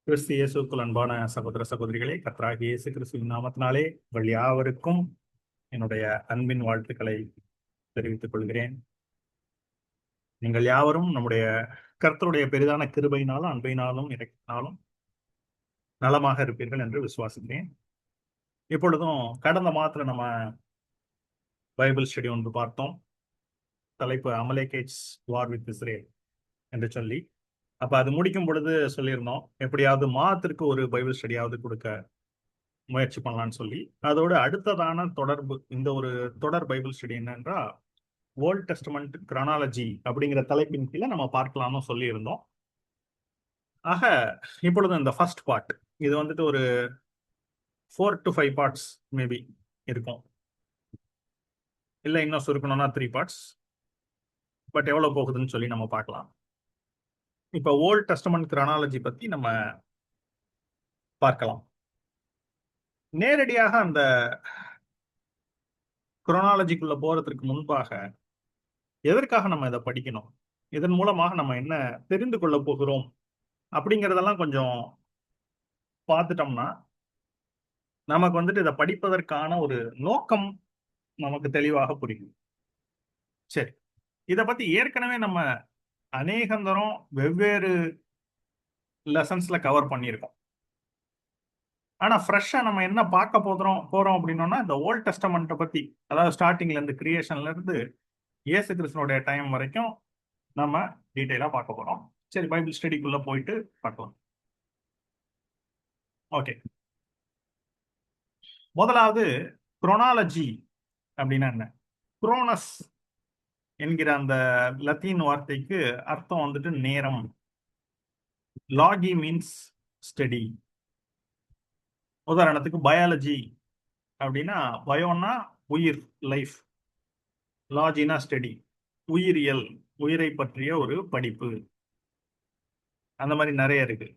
கிறிஸ்து இயேசுக்குள் அன்பான சகோதர சகோதரிகளே, கர்த்தராகிய இயேசு கிறிஸ்துவின் நாமத்தினாலே உங்கள் யாவருக்கும் என்னுடைய அன்பின் வாழ்த்துக்களை தெரிவித்துக் கொள்கிறேன். நீங்கள் யாவரும் நம்முடைய கர்த்தருடைய பெரிதான கிருபையினாலும் அன்பினாலும் இரக்கினாலும் நலமாக இருப்பீர்கள் என்று விசுவாசிக்கிறேன். இப்பொழுதும் கடந்த மாதத்துல நம்ம பைபிள் ஸ்டடி ஒன்று பார்த்தோம். தலைப்பு அமலேகேட்ஸ் வார் வித் இஸ்ரேல் என்று சொல்லி, அப்ப அது முடிக்கும் பொழுது சொல்லியிருந்தோம், எப்படியாவது மாதத்திற்கு ஒரு பைபிள் ஸ்டடியாவது கொடுக்க முயற்சி பண்ணலாம்னு சொல்லி. அதோட அடுத்ததான தொடர்பு இந்த ஒரு தொடர் பைபிள் ஸ்டடி என்னன்றா, ஓல்ட் டெஸ்டமெண்ட் கிரானாலஜி அப்படிங்கிற தலைப்பின் கீழே நம்ம பார்க்கலாம்னு சொல்லி இருந்தோம். ஆக இப்பொழுது இந்த ஃபர்ஸ்ட் பார்ட் இது வந்துட்டு ஒரு 4 to 5 பார்ட்ஸ் மேபி இருக்கும், இல்லை இன்னும் சுருக்கணும்னா 3 பார்ட்ஸ். பட் எவ்வளவு போகுதுன்னு சொல்லி நம்ம பார்க்கலாம். இப்போ ஓல்ட் டெஸ்டமெண்ட் கிரானாலஜி பத்தி நம்ம பார்க்கலாம். நேரடியாக அந்த குரோனாலஜிக்குள்ள போறதுக்கு முன்பாக எதற்காக நம்ம இதை படிக்கணும், இதன் மூலமாக நம்ம என்ன தெரிந்து கொள்ள போகிறோம் அப்படிங்கிறதெல்லாம் கொஞ்சம் பார்த்துட்டோம்னா நமக்கு வந்துட்டு இதை படிப்பதற்கான ஒரு நோக்கம் நமக்கு தெளிவாக புரியும். சரி, இதை பத்தி ஏற்கனவே நம்ம அநேகந்தரம் வெவ்வேறு லெசன்ஸ்ல கவர் பண்ணியிருக்கோம். ஆனா ஃப்ரெஷ்ஷா நம்ம என்ன பார்க்க போறோம் அப்படின்னோம்னா, இந்த ஓல்ட் டெஸ்டமெண்ட்டை பத்தி, அதாவது ஸ்டார்டிங்ல இருந்து கிரியேஷன்ல இருந்து இயேசு கிறிஸ்துனுடைய டைம் வரைக்கும் நம்ம டீட்டெயிலா பார்க்க போறோம். சரி, பைபிள் ஸ்டடிக்குள்ள போயிட்டு பார்க்கலாம். ஓகே, முதலாவது குரோனாலஜி அப்படின்னா என்ன? குரோனஸ் என்கிற அந்த லத்தீன் வார்த்தைக்கு அர்த்தம் வந்துட்டு நேரம். லாகி மீன்ஸ் ஸ்டடி. உதாரணத்துக்கு பயாலஜி அப்படின்னா, பயோன்னா உயிர், லைஃப். லாஜினா ஸ்டடி, உயிரியல், உயிரை பற்றிய ஒரு படிப்பு. அந்த மாதிரி நிறைய இருக்கு.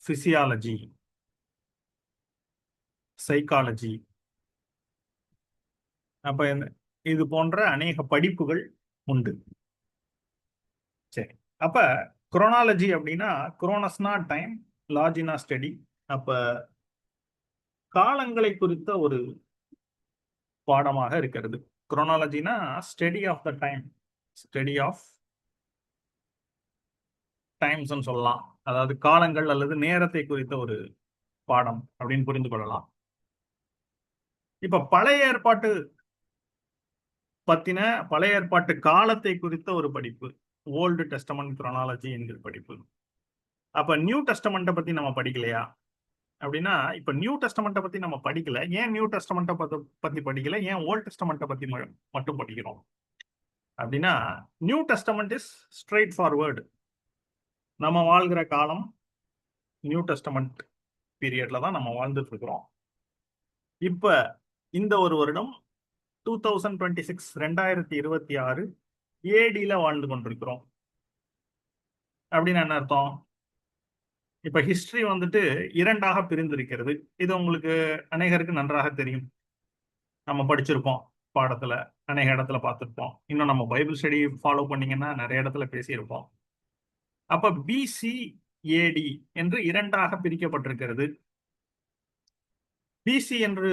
Physiology, psychology. அப்ப இது போன்ற அநேக படிப்புகள் உண்டு. சரி, அப்ப குரோனாலஜி அப்படின்னா, குரோனஸ்னா டைம், லாஜினா ஸ்டடி. அப்ப காலங்களை குறித்த ஒரு பாடமாக இருக்கிறது. குரோனாலஜினா study of the time, study of times சொல்லலாம். அதாவது காலங்கள் அல்லது நேரத்தை குறித்த ஒரு பாடம் அப்படின்னு புரிந்து கொள்ளலாம். இப்ப பழைய ஏற்பாட்டு காலத்தை குறித்த ஒரு படிப்பு ஓல்டு டெஸ்டமெண்ட் குரோனாலஜி என்கிற படிப்பு. அப்ப நியூ டெஸ்டமெண்ட்டை பத்தி நம்ம படிக்கலையா அப்படின்னா, இப்ப நியூ டெஸ்டமெண்ட்டை பத்தி நம்ம படிக்கல. ஏன் நியூ டெஸ்டமெண்ட்டை பத்தி படிக்கல, ஏன் ஓல்ட் டெஸ்டமெண்ட்டை பத்தி மட்டும் படிக்கிறோம் அப்படின்னா, new testament is straight forward. நம்ம வாழ்கிற காலம் நியூ டெஸ்டமெண்ட் பீரியட்ல தான் நம்ம வாழ்ந்துட்டு இருக்கிறோம். இப்ப இந்த ஒரு வருடம் 2026 2026 ஏடியில வாழ்ந்து கொண்டிருக்கிறோம். அப்படின்னு என்ன அர்த்தம்? இப்ப ஹிஸ்டரி வந்துட்டு இரண்டாக பிரிந்திருக்கிறது. இது உங்களுக்கு அநேகருக்கு நன்றாக தெரியும். நம்ம படிச்சிருப்போம், பாடத்துல அநேக இடத்துல பார்த்திருப்போம். இன்னும் நம்ம பைபிள் ஸ்டடி ஃபாலோ பண்ணீங்கன்னா நிறைய இடத்துல பேசியிருப்போம். அப்ப பிசி ஏடி என்று இரண்டாக பிரிக்கப்பட்டிருக்கிறது. பிசி என்று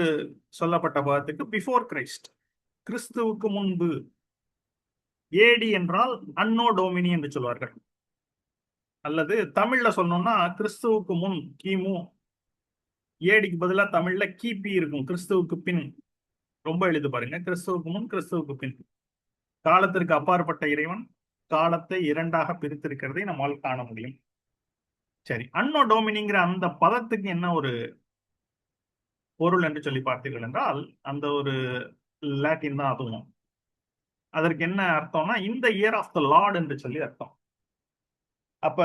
சொல்லப்பட்ட பாகத்துக்கு பிஃபோர் கிரைஸ்ட், கிறிஸ்துவுக்கு முன்பு. ஏடி என்றால் அன்னோ டோமினி என்று சொல்வார்கள், அல்லது தமிழ்ல சொல்லணும்னா கிறிஸ்துவுக்கு முன், கிமு. ஏடிக்கு பதிலாக தமிழ்ல கிபி இருக்கும், கிறிஸ்துவுக்கு பின். ரொம்ப எழுது பாருங்க, கிறிஸ்துவுக்கு முன், கிறிஸ்துவுக்கு பின். காலத்திற்கு அப்பாற்பட்ட இறைவன் காலத்தை இரண்டாக பிரித்திருக்கிறதை நம்மால் காண முடியும். சரி, அன்னோ டோமினிங்கிற அந்த பதத்துக்கு என்ன ஒரு பொருள் என்று சொல்லி பார்த்தீர்கள் என்றால், அந்த ஒரு லாட்டின் தான் அதுவும். அதற்கு என்ன அர்த்தம்னா, இந்த இயர் ஆஃப் த லார்ட் என்று சொல்லி அர்த்தம். அப்ப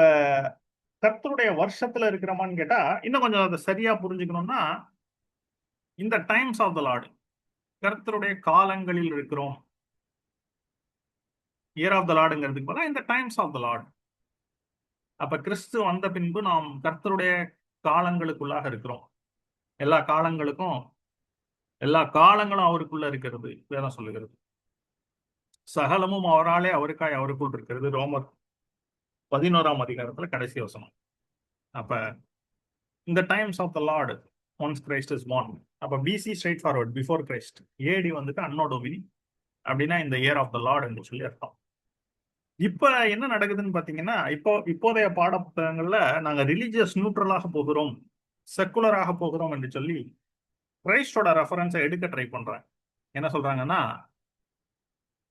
கர்த்தருடைய வருஷத்துல இருக்கிறோமான்னு கேட்டா, இன்னும் கொஞ்சம் அதை சரியா புரிஞ்சுக்கணும்னா, இந்த டைம்ஸ் ஆஃப் த லார்ட், கர்த்தருடைய காலங்களில் இருக்கிறோம். இயர் ஆஃப் த லார்டுங்கிறதுக்கு பதிலா இந்த டைம்ஸ் ஆஃப் த லார்ட். அப்ப கிறிஸ்து வந்த பின்பு நாம் கர்த்தருடைய காலங்களுக்குள்ளாக இருக்கிறோம். எல்லா காலங்களும் அவருக்குள்ள இருக்கிறது வேதம் சொல்லுகிறது. சகலமும் அவராலே, அவருக்காய், அவருக்குள் இருக்கிறது. ரோமர் 11ஆம் அதிகாரத்துல கடைசி வசனம். அப்ப இந்த times of the Lord once Christ is born. அப்ப BC straight forward, before Christ. AD வந்துட்டு அன்னோ டொமினி, அப்படின்னா இந்த இயர் ஆஃப் த லார்ட் என்று சொல்லி அர்த்தம். இப்ப என்ன நடக்குதுன்னு பாத்தீங்கன்னா, இப்போதைய பாட புத்தகங்கள்ல நாங்க ரிலீஜியஸ் நியூட்ரலாக போகிறோம், செக்குலராக போகிறோம் என்று சொல்லி கிரைஸ்டோட ரெஃபரன்ஸை எடுக்க ட்ரை பண்றாங்க. என்ன சொல்றாங்கன்னா,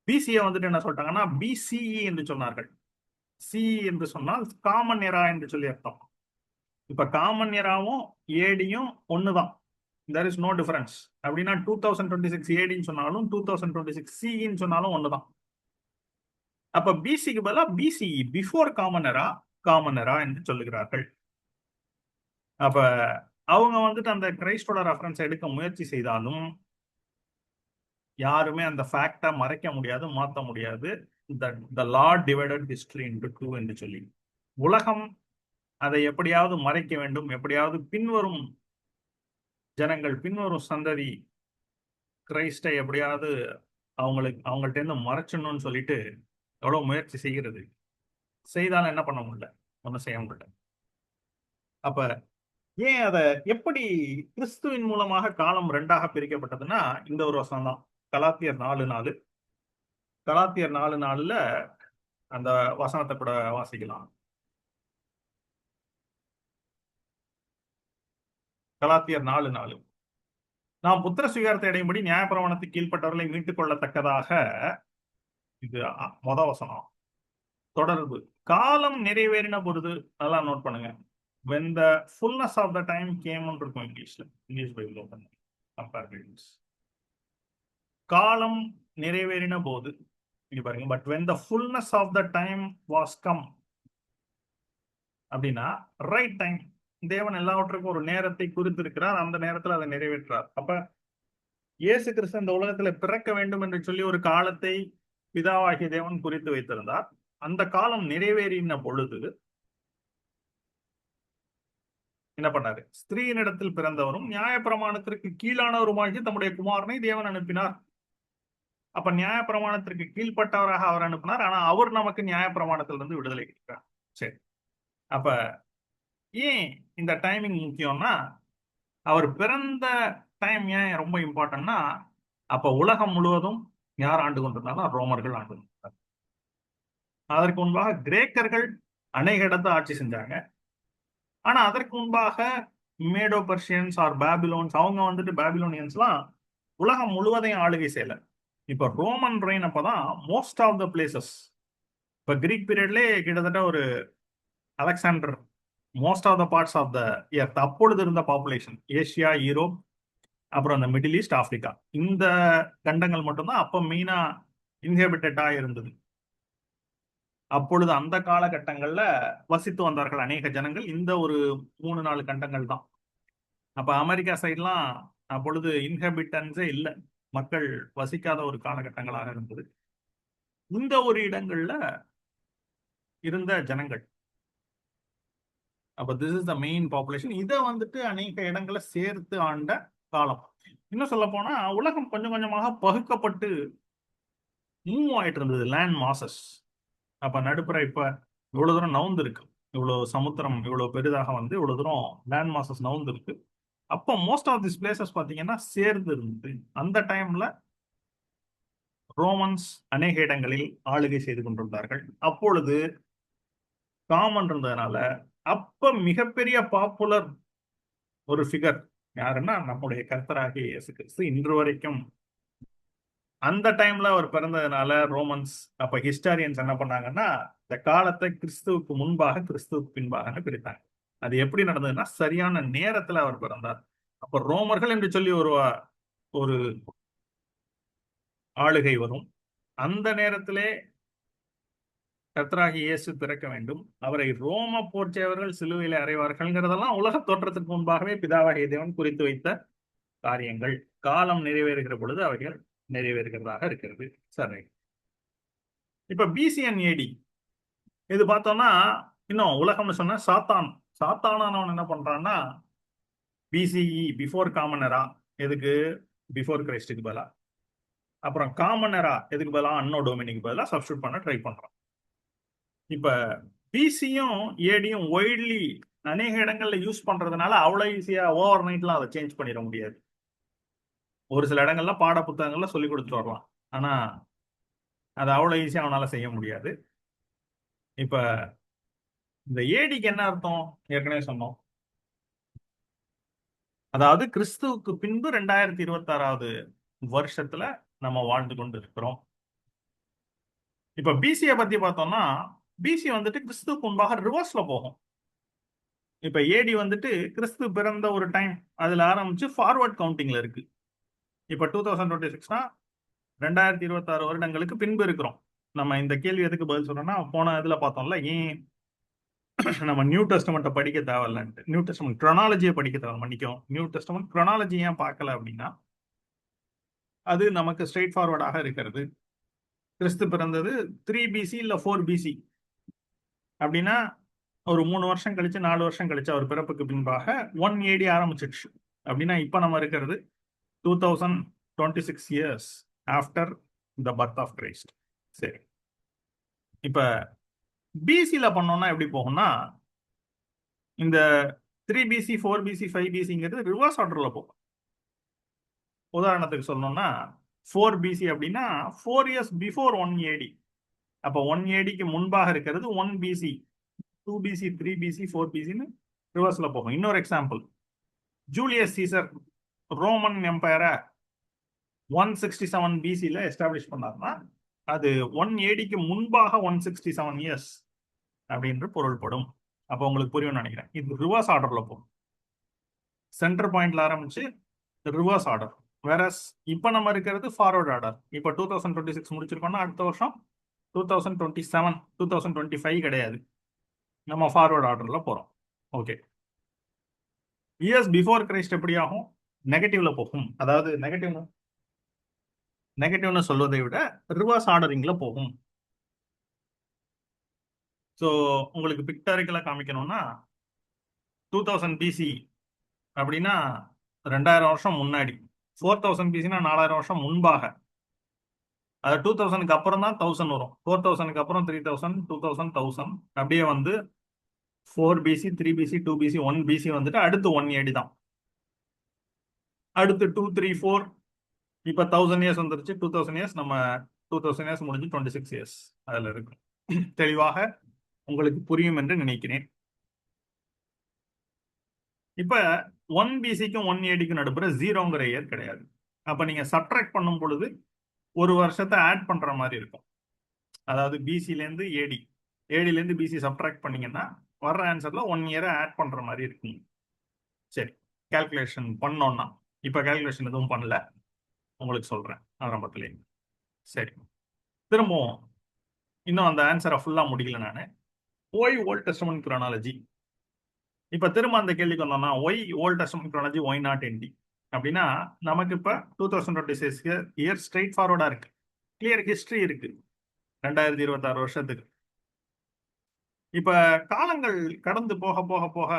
பிசியை வந்துட்டு என்ன சொல்லிட்டாங்கன்னா பிசிஇ என்று சொன்னார்கள். சி என்று சொன்னால் காமன் எரா என்று சொல்லி அர்த்தம். இப்ப காமன் எராவும் ஏடியும் ஒண்ணுதான், there is no difference. அப்படின்னா 2026 ஏடின்னு சொன்னாலும் 2026 சின்னு சொன்னாலும் ஒண்ணுதான். அப்ப பிசிக்கு பதிலா பிசிஇ, பிஃபோர் காமன் எரா என்று சொல்லுகிறார்கள். அப்ப அவங்க வந்துட்டு அந்த கிரைஸ்டோட ரெஃபரன்ஸ் எடுக்க முயற்சி செய்தாலும் யாருமே அந்த ஃபேக்டை மறைக்க முடியாது, மாற்ற முடியாது. the Lord divided history into two என்று சொல்லி உலகம் அதை எப்படியாவது மறைக்க வேண்டும், எப்படியாவது பின்வரும் ஜனங்கள், பின்வரும் சந்ததி கிரைஸ்டை எப்படியாவது அவங்கள்ட்ட இருந்து மறைச்சிடணும்னு சொல்லிட்டு எவ்வளவு முயற்சி செய்கிறது. செய்தாலும் என்ன பண்ண முடியல, ஒன்றும் செய்ய முடியல. அப்ப ஏன் அதை எப்படி கிறிஸ்துவின் மூலமாக காலம் ரெண்டாக பிரிக்கப்பட்டதுன்னா இந்த ஒரு வசனம் தான். கலாத்தியர் 4:4. கலாத்தியர் 4:4ல அந்த வசனத்தை கூட வாசிக்கலாம். கலாத்தியர் 4:4. நாம் புத்திர சுவீகாரத்தை அடையும்படி நியாயப்பிரமாணத்துக்கு கீழ்ப்பட்டவர்களை மீட்டுக் கொள்ளத்தக்கதாக, இது மொத வசனம். தொடர்பு காலம் நிறைவேறின பொழுது, அதெல்லாம் நோட் பண்ணுங்க. when the fullness of the time came ன்னு இருக்கும் இங்கிலீஷ்ல. இங்கிலீஷ் பைபிள் ஓபன் பண்ணி காலம் நிறைவேறின போது இங்க பாருங்க. But when the fullness of the time was come, அப்படின்னா ரைட் டைம். தேவன் எல்லாவற்றுக்கும் ஒரு நேரத்தை குறித்திருக்கிறார், அந்த நேரத்தில் அதை நிறைவேற்றார். அப்ப இயேசு கிறிஸ்து இந்த உலகத்துல பிறக்க வேண்டும் என்று சொல்லி ஒரு காலத்தை பிதாவாகிய தேவன் குறித்து வைத்திருந்தார். அந்த காலம் நிறைவேறின பொழுது என்ன பண்ணாரு? ஸ்திரீனிடத்தில் பிறந்தவரும் நியாயப்பிரமாணத்திற்கு கீழானவருமாகி தம்முடைய குமாரனை தேவன் அனுப்பினார். அப்ப நியாயப்பிரமாணத்திற்கு கீழ்ப்பட்டவராக அவர் அனுப்பினார். ஆனா அவர் நமக்கு நியாயப்பிரமாணத்திலிருந்து விடுதலை கிடைக்கிறார். சரி, அப்ப ஏன் இந்த டைமிங் முக்கியம்னா, அவர் பிறந்த டைம் ஏன் ரொம்ப இம்பார்ட்டன்ட்னா, அப்ப உலகம் முழுவதும் யார் ஆண்டு கொண்டிருந்தாலும் ரோமர்கள் ஆண்டு கொண்டிருந்தார். அதற்கு முன்பாக கிரேக்கர்கள் அநேக இடத்தை ஆட்சி செஞ்சாங்க. ஆனா அதற்கு முன்பாக மேடோ பர்ஷியன்ஸ் ஆர் பாபிலோன்ஸ், அவங்க வந்துட்டு பாபிலோனியன்ஸ்லாம் உலகம் முழுவதையும் ஆளுகை செய்யல. இப்ப ரோமன் ரெயின் அப்பதான் மோஸ்ட் ஆஃப் த பிளேசஸ். இப்ப கிரீக் பீரியட்லே கிட்டத்தட்ட ஒரு Alexander most of the parts of the earth அப்பொழுது இருந்த பாப்புலேஷன், ஏசியா, யூரோப், அப்புறம் அந்த மிடில் ஈஸ்ட், ஆப்பிரிக்கா, இந்த கண்டங்கள் மட்டும்தான் அப்ப மெயினா இன்ஹேபிட்டடா இருந்தது. அப்பொழுது அந்த காலகட்டங்கள்ல வசித்து வந்தார்கள் அநேக ஜனங்கள். இந்த ஒரு 3-4 கண்டங்கள் தான். அப்ப அமெரிக்கா சைட்லாம் அப்பொழுது இன்ஹேபிட்டன்ஸே இல்லை, மக்கள் வசிக்காத ஒரு காலகட்டங்களாக இருந்தது. இந்த ஒரு இடங்கள்ல இருந்த ஜனங்கள். அப்ப this is the main population. இதை வந்துட்டு அநேக இடங்களை சேர்த்து ஆண்ட காலம். இன்னும் சொல்ல போனா உலகம் கொஞ்சம் கொஞ்சமாக பகுக்கப்பட்டு மூவ் ஆயிட்டு இருந்தது, லேண்ட் மாசஸ். அப்ப நடுப்புற இப்ப இவ்வளவு தூரம் நவுந்து இருக்கு, இவ்வளவு சமுத்திரம் இவ்வளவு பெரிதாக வந்து இவ்வளவு தூரம் லேண்ட் மாசஸ் நவுந்து இருக்கு. அப்போ மோஸ்ட் ஆஃப் திஸ் பிளேசஸ் பாத்தீங்கன்னா சேர்ந்து இருந்தது. அந்த டைம்ல ரோமன்ஸ் அநேக இடங்களில் ஆளுகை செய்து கொண்டிருந்தார்கள். அப்பொழுது காமன் இருந்ததுனால அப்ப மிகப்பெரிய பாப்புலர் ஒரு ஃபிகர் யாருன்னா நம்முடைய கர்த்தராகிய இயேசு கிறிஸ்து. இன்று வரைக்கும் அந்த டைம்ல அவர் பிறந்ததுனால ரோமன்ஸ், அப்ப ஹிஸ்டாரியன்ஸ் என்ன பண்ணாங்கன்னா இந்த காலத்தை கிறிஸ்துவுக்கு முன்பாக கிறிஸ்துவுக்கு பின்பாக பிரித்தாங்க. அது எப்படி நடந்ததுன்னா சரியான நேரத்துல அவர் பிறந்தார். அப்ப ரோமர்கள் என்று சொல்லி ஒரு ஆளுகை வரும். அந்த நேரத்திலே கர்த்தராகிய இயேசு பிறக்க வேண்டும், அவரை ரோம போர்ச்சவர்கள் சிலுவையிலே அறைவார்கள்ங்கிறதெல்லாம் உலக தோற்றத்துக்கு முன்பாகவே பிதாவாகிய தேவன் குறித்து வைத்த காரியங்கள். காலம் நிறைவேறுகிற பொழுது அவைகள் நிறைவேறுகிறதாக இருக்கிறது. சரி, இப்ப பிசி அண்ட் ஏடி இது பார்த்தோம்னா இன்னும் உலகம்னு சொன்ன சாத்தானவன் என்ன பண்றான்னா பிசிஇ, பிஃபோர் காமன் எரா, எதுக்கு? பிஃபோர் கிரைஸ்டுக்கு பதிலா. அப்புறம் காமன் எரா எதுக்கு பதிலா? அன்னோ டொமினிக்கு பதிலா சப்ஸ்டியூட் பண்ண ட்ரை பண்றான். இப்ப பிசியும் ஏடியும் ஒய்ட்லி அநேக இடங்கள்ல யூஸ் பண்றதுனால அவ்வளவு ஈஸியா ஓவர் நைட்லாம் அதை சேஞ்ச் பண்ணிட முடியாது. ஒரு சில இடங்கள்ல பாட புத்தகங்கள்ல சொல்லி கொடுத்துட்டு வரலாம், ஆனா அது அவ்வளவு ஈஸியா அவனால செய்ய முடியாது. இப்ப இந்த ஏடிக்கு என்ன அர்த்தம் ஏற்கனவே சொன்னோம். அதாவது கிறிஸ்துவுக்கு பின்பு 2026வது வருஷத்துல நம்ம வாழ்ந்து கொண்டு இருக்கிறோம். இப்ப பிசியை பத்தி பார்த்தோம்னா, பிசி வந்துட்டு கிறிஸ்துவுக்கு முன்பாக ரிவர்ஸ்ல போகும். இப்ப ஏடி வந்துட்டு கிறிஸ்து பிறந்த ஒரு டைம் அதுல ஆரம்பிச்சு ஃபார்வர்ட் கவுண்டிங்ல இருக்கு. இப்ப 2026னா 2026 வருடங்களுக்கு பின்பு இருக்கிறோம். நம்ம இந்த கேள்வி எதுக்கு பதில் சொல்றோம்னா, போன இதுல பார்த்தோம்ல, ஏன் நம்ம நியூ டெஸ்டமெண்ட்டை படிக்க தேவையில்லைன்ட்டு. நியூ டெஸ்டமெண்ட் குரோனாலஜியை படிக்க தேவை, மன்னிக்கும். நியூ டெஸ்டமெண்ட் குரோனாலஜி ஏன் பார்க்கல அப்படின்னா, அது நமக்கு ஸ்ட்ரெயிட் ஃபார்வர்டாக இருக்கிறது. கிறிஸ்து பிறந்தது 3 பிசி இல்ல 4 பிசி அப்படின்னா, ஒரு 3 வருஷம் கழிச்சு 4 வருஷம் கழிச்சு அவர் பிறப்புக்கு பின்பாக 180 ஆரம்பிச்சிடுச்சு. அப்படின்னா இப்ப நம்ம இருக்கிறது 2026 years after the birth of Christ. சரி, இப்ப பிசில பண்ணோம்னா எப்படி போகும்னா, இந்த 3 பிசி 4 பிசி 5 பிசிங்கிறது ரிவர்ஸ் ஆர்டர்ல போகும். உதாரணத்துக்கு சொல்லணும்னா 4 பிசி அப்படின்னா 4 இயர்ஸ் பிஃபோர் 180. அப்ப 180க்கு முன்பாக இருக்கிறது 1 பிசி, 2 பிசி 3 பிசி 4 பிசின்னு ரிவர்ஸ்ல போகும். இன்னொரு எக்ஸாம்பிள், ஜூலியஸ் சீசர் ரோமன் எம்பையரை 167 பிசில எஸ்டாப்ளிஷ் பண்ணார்னா, அது 180க்கு முன்பாக 167 இயர்ஸ் அப்படின்ற பொருள்படும். அப்போ உங்களுக்கு புரியும் நினைக்கிறேன். இது ரிவர்ஸ் ஆர்டர்ல போகும். சென்டர் பாயிண்ட்ல ஆரம்பிச்சு ரிவர்ஸ் ஆர்டர். வேற இப்ப நம்ம இருக்கிறது ஃபார்வர்ட் ஆர்டர். இப்ப 2026 முடிச்சிருக்கோம்னா அடுத்த வருஷம் 2027 2025 கிடையாது, நம்ம ஃபார்வர்ட் ஆர்டர்ல போறோம். ஓகே, இயர்ஸ் பிஃபோர் கிரைஸ்ட் எப்படி ஆகும்? நெகட்டிவ்ல போகும். அதாவது நெகட்டிவ்னு சொல்வதை விட ரிவர்ஸ் ஆர்டரிங்ல போகும். ஸோ உங்களுக்கு பிக்டாரிக்கலா காமிக்கணும்னா, 2000 பிசி அப்படின்னா 2000 வருஷம் முன்னாடி, 4000 பிசினா 4000 வருஷம் முன்பாக. அது 2000க்கு அப்புறம் தான் 1000 வரும். 4000க்கு அப்புறம் 3000 2000 1000 அப்படியே வந்து 4 பிசி 3 பிசி 2 பிசி 1 பிசி வந்துட்டு அடுத்து 180 தான். அடுத்து 2 3 4 இப்ப 1000 இயர்ஸ் வந்துருச்சு. 2000 இயர்ஸ், நம்ம 2000 இயர்ஸ் முடிஞ்சு 26 இயர்ஸ் அதுல இருக்கு. தெளிவாக உங்களுக்கு புரியும் என்று நினைக்கிறேன். இப்ப 1 பிசிக்கும் 180க்கும் நடுப்புற 0ங்கிற இயர் கிடையாது. அப்ப நீங்க சப்ட்ராக்ட் பண்ணும் பொழுது ஒரு வருஷத்தை ஆட் பண்ற மாதிரி இருக்கும். அதாவது பிசில இருந்து ஏடி, ஏடில இருந்து பிசி சப்ட்ராக்ட் பண்ணீங்கன்னா வர்ற ஆன்சர்ல 1 இயரை ஆட் பண்ற மாதிரி இருக்கும். சரி, கால்குலேஷன் பண்ணோம்னா, இப்ப கால்குலேஷன் எதுவும் பண்ணல, உங்களுக்கு சொல்றேன் ஆரம்பத்திலே. சரி, திரும்பவும் இன்னும் அந்த ஆன்சரை ஃபுல்லா முடிக்கல நானு. Why Old Testament chronology. இப்ப திரும்ப அந்த கேள்விக்கு வந்தோம்னா, why Old Testament chronology why not NT அப்படின்னா, நமக்கு இப்ப 2026 இயர் ஸ்ட்ரெயிட் ஃபார்வர்டா இருக்கு. கிளியர் ஹிஸ்டரி இருக்கு 2026 வருஷத்துக்கு. இப்ப காலங்கள் கடந்து போக போக போக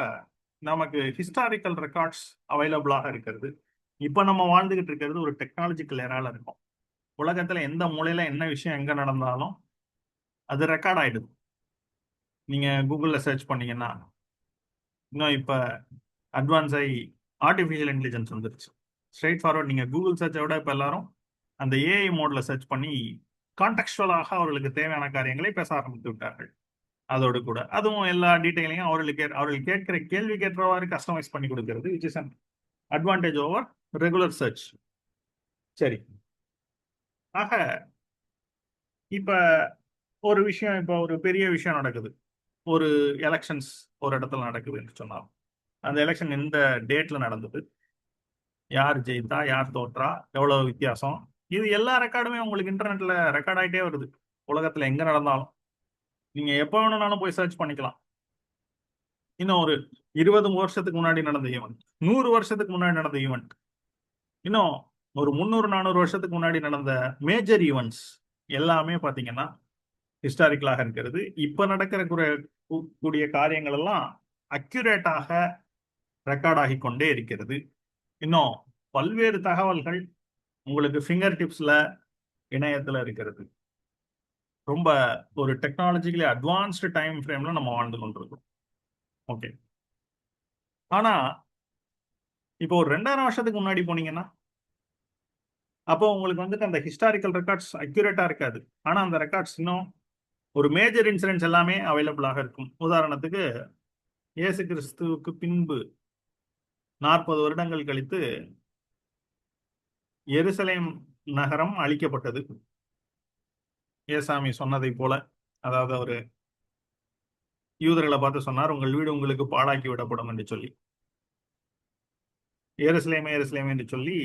நமக்கு ஹிஸ்டாரிக்கல் ரெக்கார்ட்ஸ் அவைலபிளாக இருக்கிறது. இப்ப நம்ம வாழ்ந்துகிட்டு இருக்கிறது ஒரு டெக்னாலஜிக்கல் எரால இருக்கும். உலகத்துல எந்த மூலையில என்ன விஷயம் எங்க நடந்தாலும் அது ரெக்கார்ட் ஆயிடுது. நீங்க கூகுள்ல சர்ச் பண்ணீங்கன்னா, இன்னும் இப்ப அட்வான்ஸ் ஆகி ஆர்டிஃபிஷியல் இன்டெலிஜென்ஸ் வந்துருச்சு. ஸ்ட்ரெயிட் ஃபார்வர்ட் நீங்க கூகுள் சர்ச்சை விட இப்ப எல்லாரும் அந்த ஏஐ மோட்ல சர்ச் பண்ணி கான்டெக்சுவலாக அவர்களுக்கு தேவையான காரியங்களை பேச ஆரம்பித்து விட்டார்கள். அதோடு கூட அதுவும் எல்லா டீட்டெயிலையும் அவர்கள் கேட்கிற கேள்வி கேட்டவாறு கஸ்டமைஸ் பண்ணி கொடுக்கிறது, which is an advantage over regular church. சரி, ஆக இப்ப ஒரு விஷயம், இப்ப ஒரு பெரிய விஷயம் நடக்குது, ஒரு எலெக்ஷன்ஸ் ஒரு இடத்துல நடக்குதுன்னு சொன்னாலும் அந்த எலெக்ஷன் எந்த டேட்ல நடந்தது, யார் ஜெயித்தா யார் தோற்றா, எவ்வளவு வித்தியாசம், இது எல்லா ரெக்கார்டுமே உங்களுக்கு இன்டர்நெட்ல ரெக்கார்ட் ஆகிட்டே வருது. உலகத்துல எங்க நடந்தாலும் நீங்க எப்ப வேணும்னாலும் போய் சர்ச் பண்ணிக்கலாம். இன்னும் ஒரு 20 வருஷத்துக்கு முன்னாடி நடந்த ஈவெண்ட், 100 வருஷத்துக்கு முன்னாடி நடந்த ஈவெண்ட், இன்னும் ஒரு 300 400 வருஷத்துக்கு முன்னாடி நடந்த மேஜர் ஈவெண்ட்ஸ் எல்லாமே பாத்தீங்கன்னா ஹிஸ்டாரிக்கலாக இருக்கிறது. இப்ப நடக்கிற கூடிய காரியங்கள் எல்லாம் அக்யூரேட்டாக ரெக்கார்ட் ஆகி கொண்டே இருக்கிறது. இன்னும் பல்வேறு தகவல்கள் உங்களுக்கு ஃபிங்கர் டிப்ஸ்ல இணையத்துல இருக்கிறது. ரொம்ப ஒரு டெக்னாலஜிக்கலி அட்வான்ஸ்டு டைம் ஃப்ரேம்ல நம்ம வாழ்ந்து கொண்டிருக்கோம். ஓகே. ஆனா இப்போ ஒரு 2000 வருஷத்துக்கு முன்னாடி போனீங்கன்னா, அப்போ உங்களுக்கு வந்துட்டு அந்த ஹிஸ்டாரிக்கல் ரெக்கார்ட்ஸ் அக்யூரேட்டா இருக்காது. ஆனா அந்த ரெக்கார்ட்ஸ் இன்னும் ஒரு மேஜர் இன்சிடென்ட்ஸ் எல்லாமே அவைலபிளாக இருக்கும். உதாரணத்துக்கு இயேசு கிறிஸ்துவுக்கு பின்பு 40 வருடங்கள் கழித்து எருசலேம் நகரம் அழிக்கப்பட்டது. ஏசாமி சொன்னதை போல, அதாவது அவரு யூதர்களை பார்த்து சொன்னார், உங்கள் வீடு உங்களுக்கு பாழாக்கி விடப்படும் என்று சொல்லி, எருசலேமே எருசலேமே என்று சொல்லி